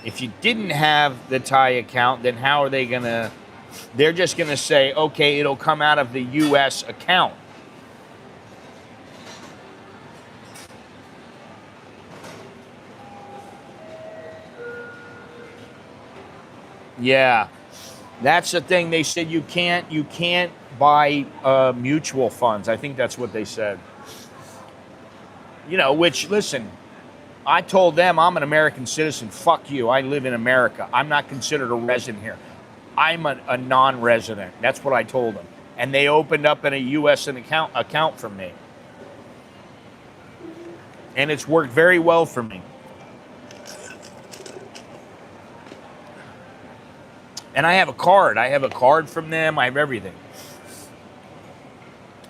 If you didn't have the Thai account, then how are they going to, they're just going to say, okay, it'll come out of the US account. Yeah, that's the thing. They said you can't buy mutual funds. I think that's what they said. You know, which, listen, I told them I'm an American citizen. Fuck you. I live in America. I'm not considered a resident here. I'm a non-resident. That's what I told them. And they opened up in a U.S. account for me. And it's worked very well for me. And I have a card. I have a card from them. I have everything.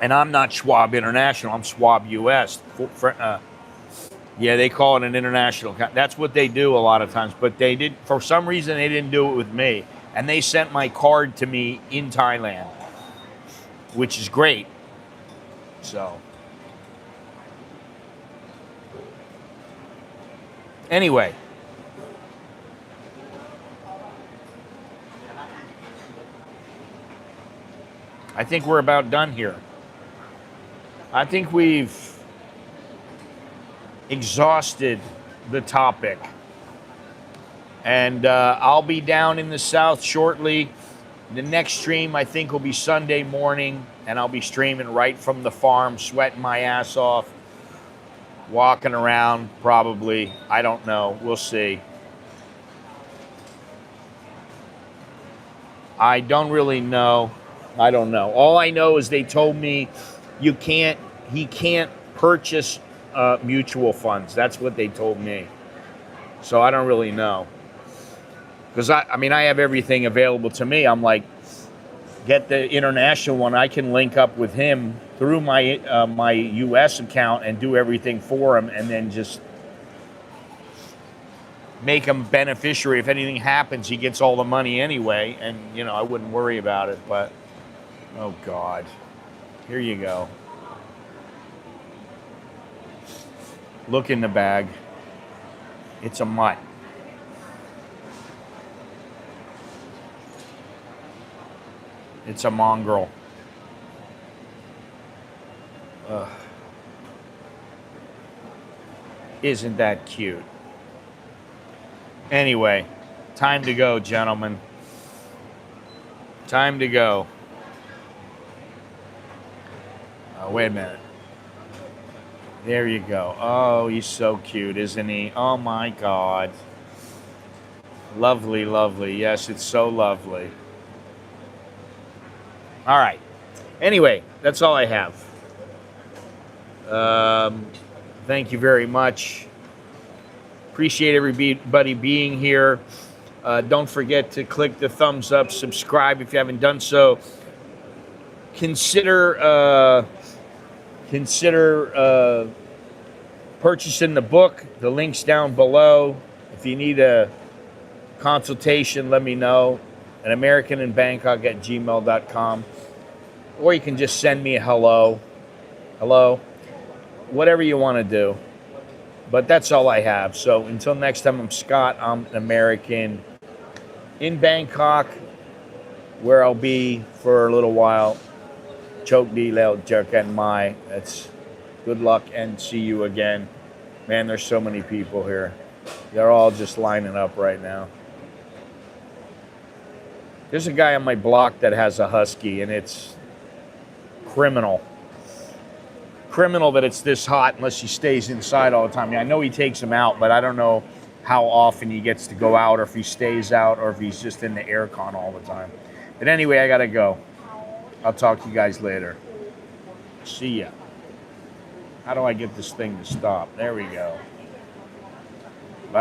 And I'm not Schwab International. I'm Schwab US. Yeah, they call it an international account. That's what they do a lot of times. But they did, for some reason, they didn't do it with me. And they sent my card to me in Thailand, which is great. So, anyway. I think we're about done here. I think we've exhausted the topic. And I'll be down in the South shortly. The next stream, I think, will be Sunday morning, and I'll be streaming right from the farm, sweating my ass off, walking around probably. I don't know. We'll see. I don't really know. I don't know. All I know is they told me he can't purchase mutual funds. That's what they told me. So I don't really know. Because I mean, I have everything available to me. I'm like, get the international one. I can link up with him through my my U.S. account and do everything for him, and then just make him beneficiary. If anything happens, he gets all the money anyway, and you know I wouldn't worry about it. But oh God, here you go. Look in the bag. It's a mutt. It's a mongrel. Ugh. Isn't that cute? Anyway, time to go, gentlemen. Time to go. Wait a minute. There you go. Oh, he's so cute, isn't he? Oh my God. Lovely, lovely. Yes, it's so lovely. All right. Anyway, that's all I have. Thank you very much. Appreciate everybody being here. Don't forget to click the thumbs up, subscribe if you haven't done so. Consider purchasing the book. The link's down below. If you need a consultation, let me know. An American in Bangkok at gmail.com. Or you can just send me a hello. Whatever you want to do. But that's all I have. So until next time, I'm Scott. I'm an American in Bangkok, where I'll be for a little while. Chok di leo jerk and mai. That's good luck and see you again. Man, there's so many people here. They're all just lining up right now. There's a guy on my block that has a husky, and it's criminal. Criminal that it's this hot unless he stays inside all the time. I know he takes him out, but I don't know how often he gets to go out, or if he stays out, or if he's just in the aircon all the time. But anyway, I gotta go. I'll talk to you guys later. See ya. How do I get this thing to stop? There we go.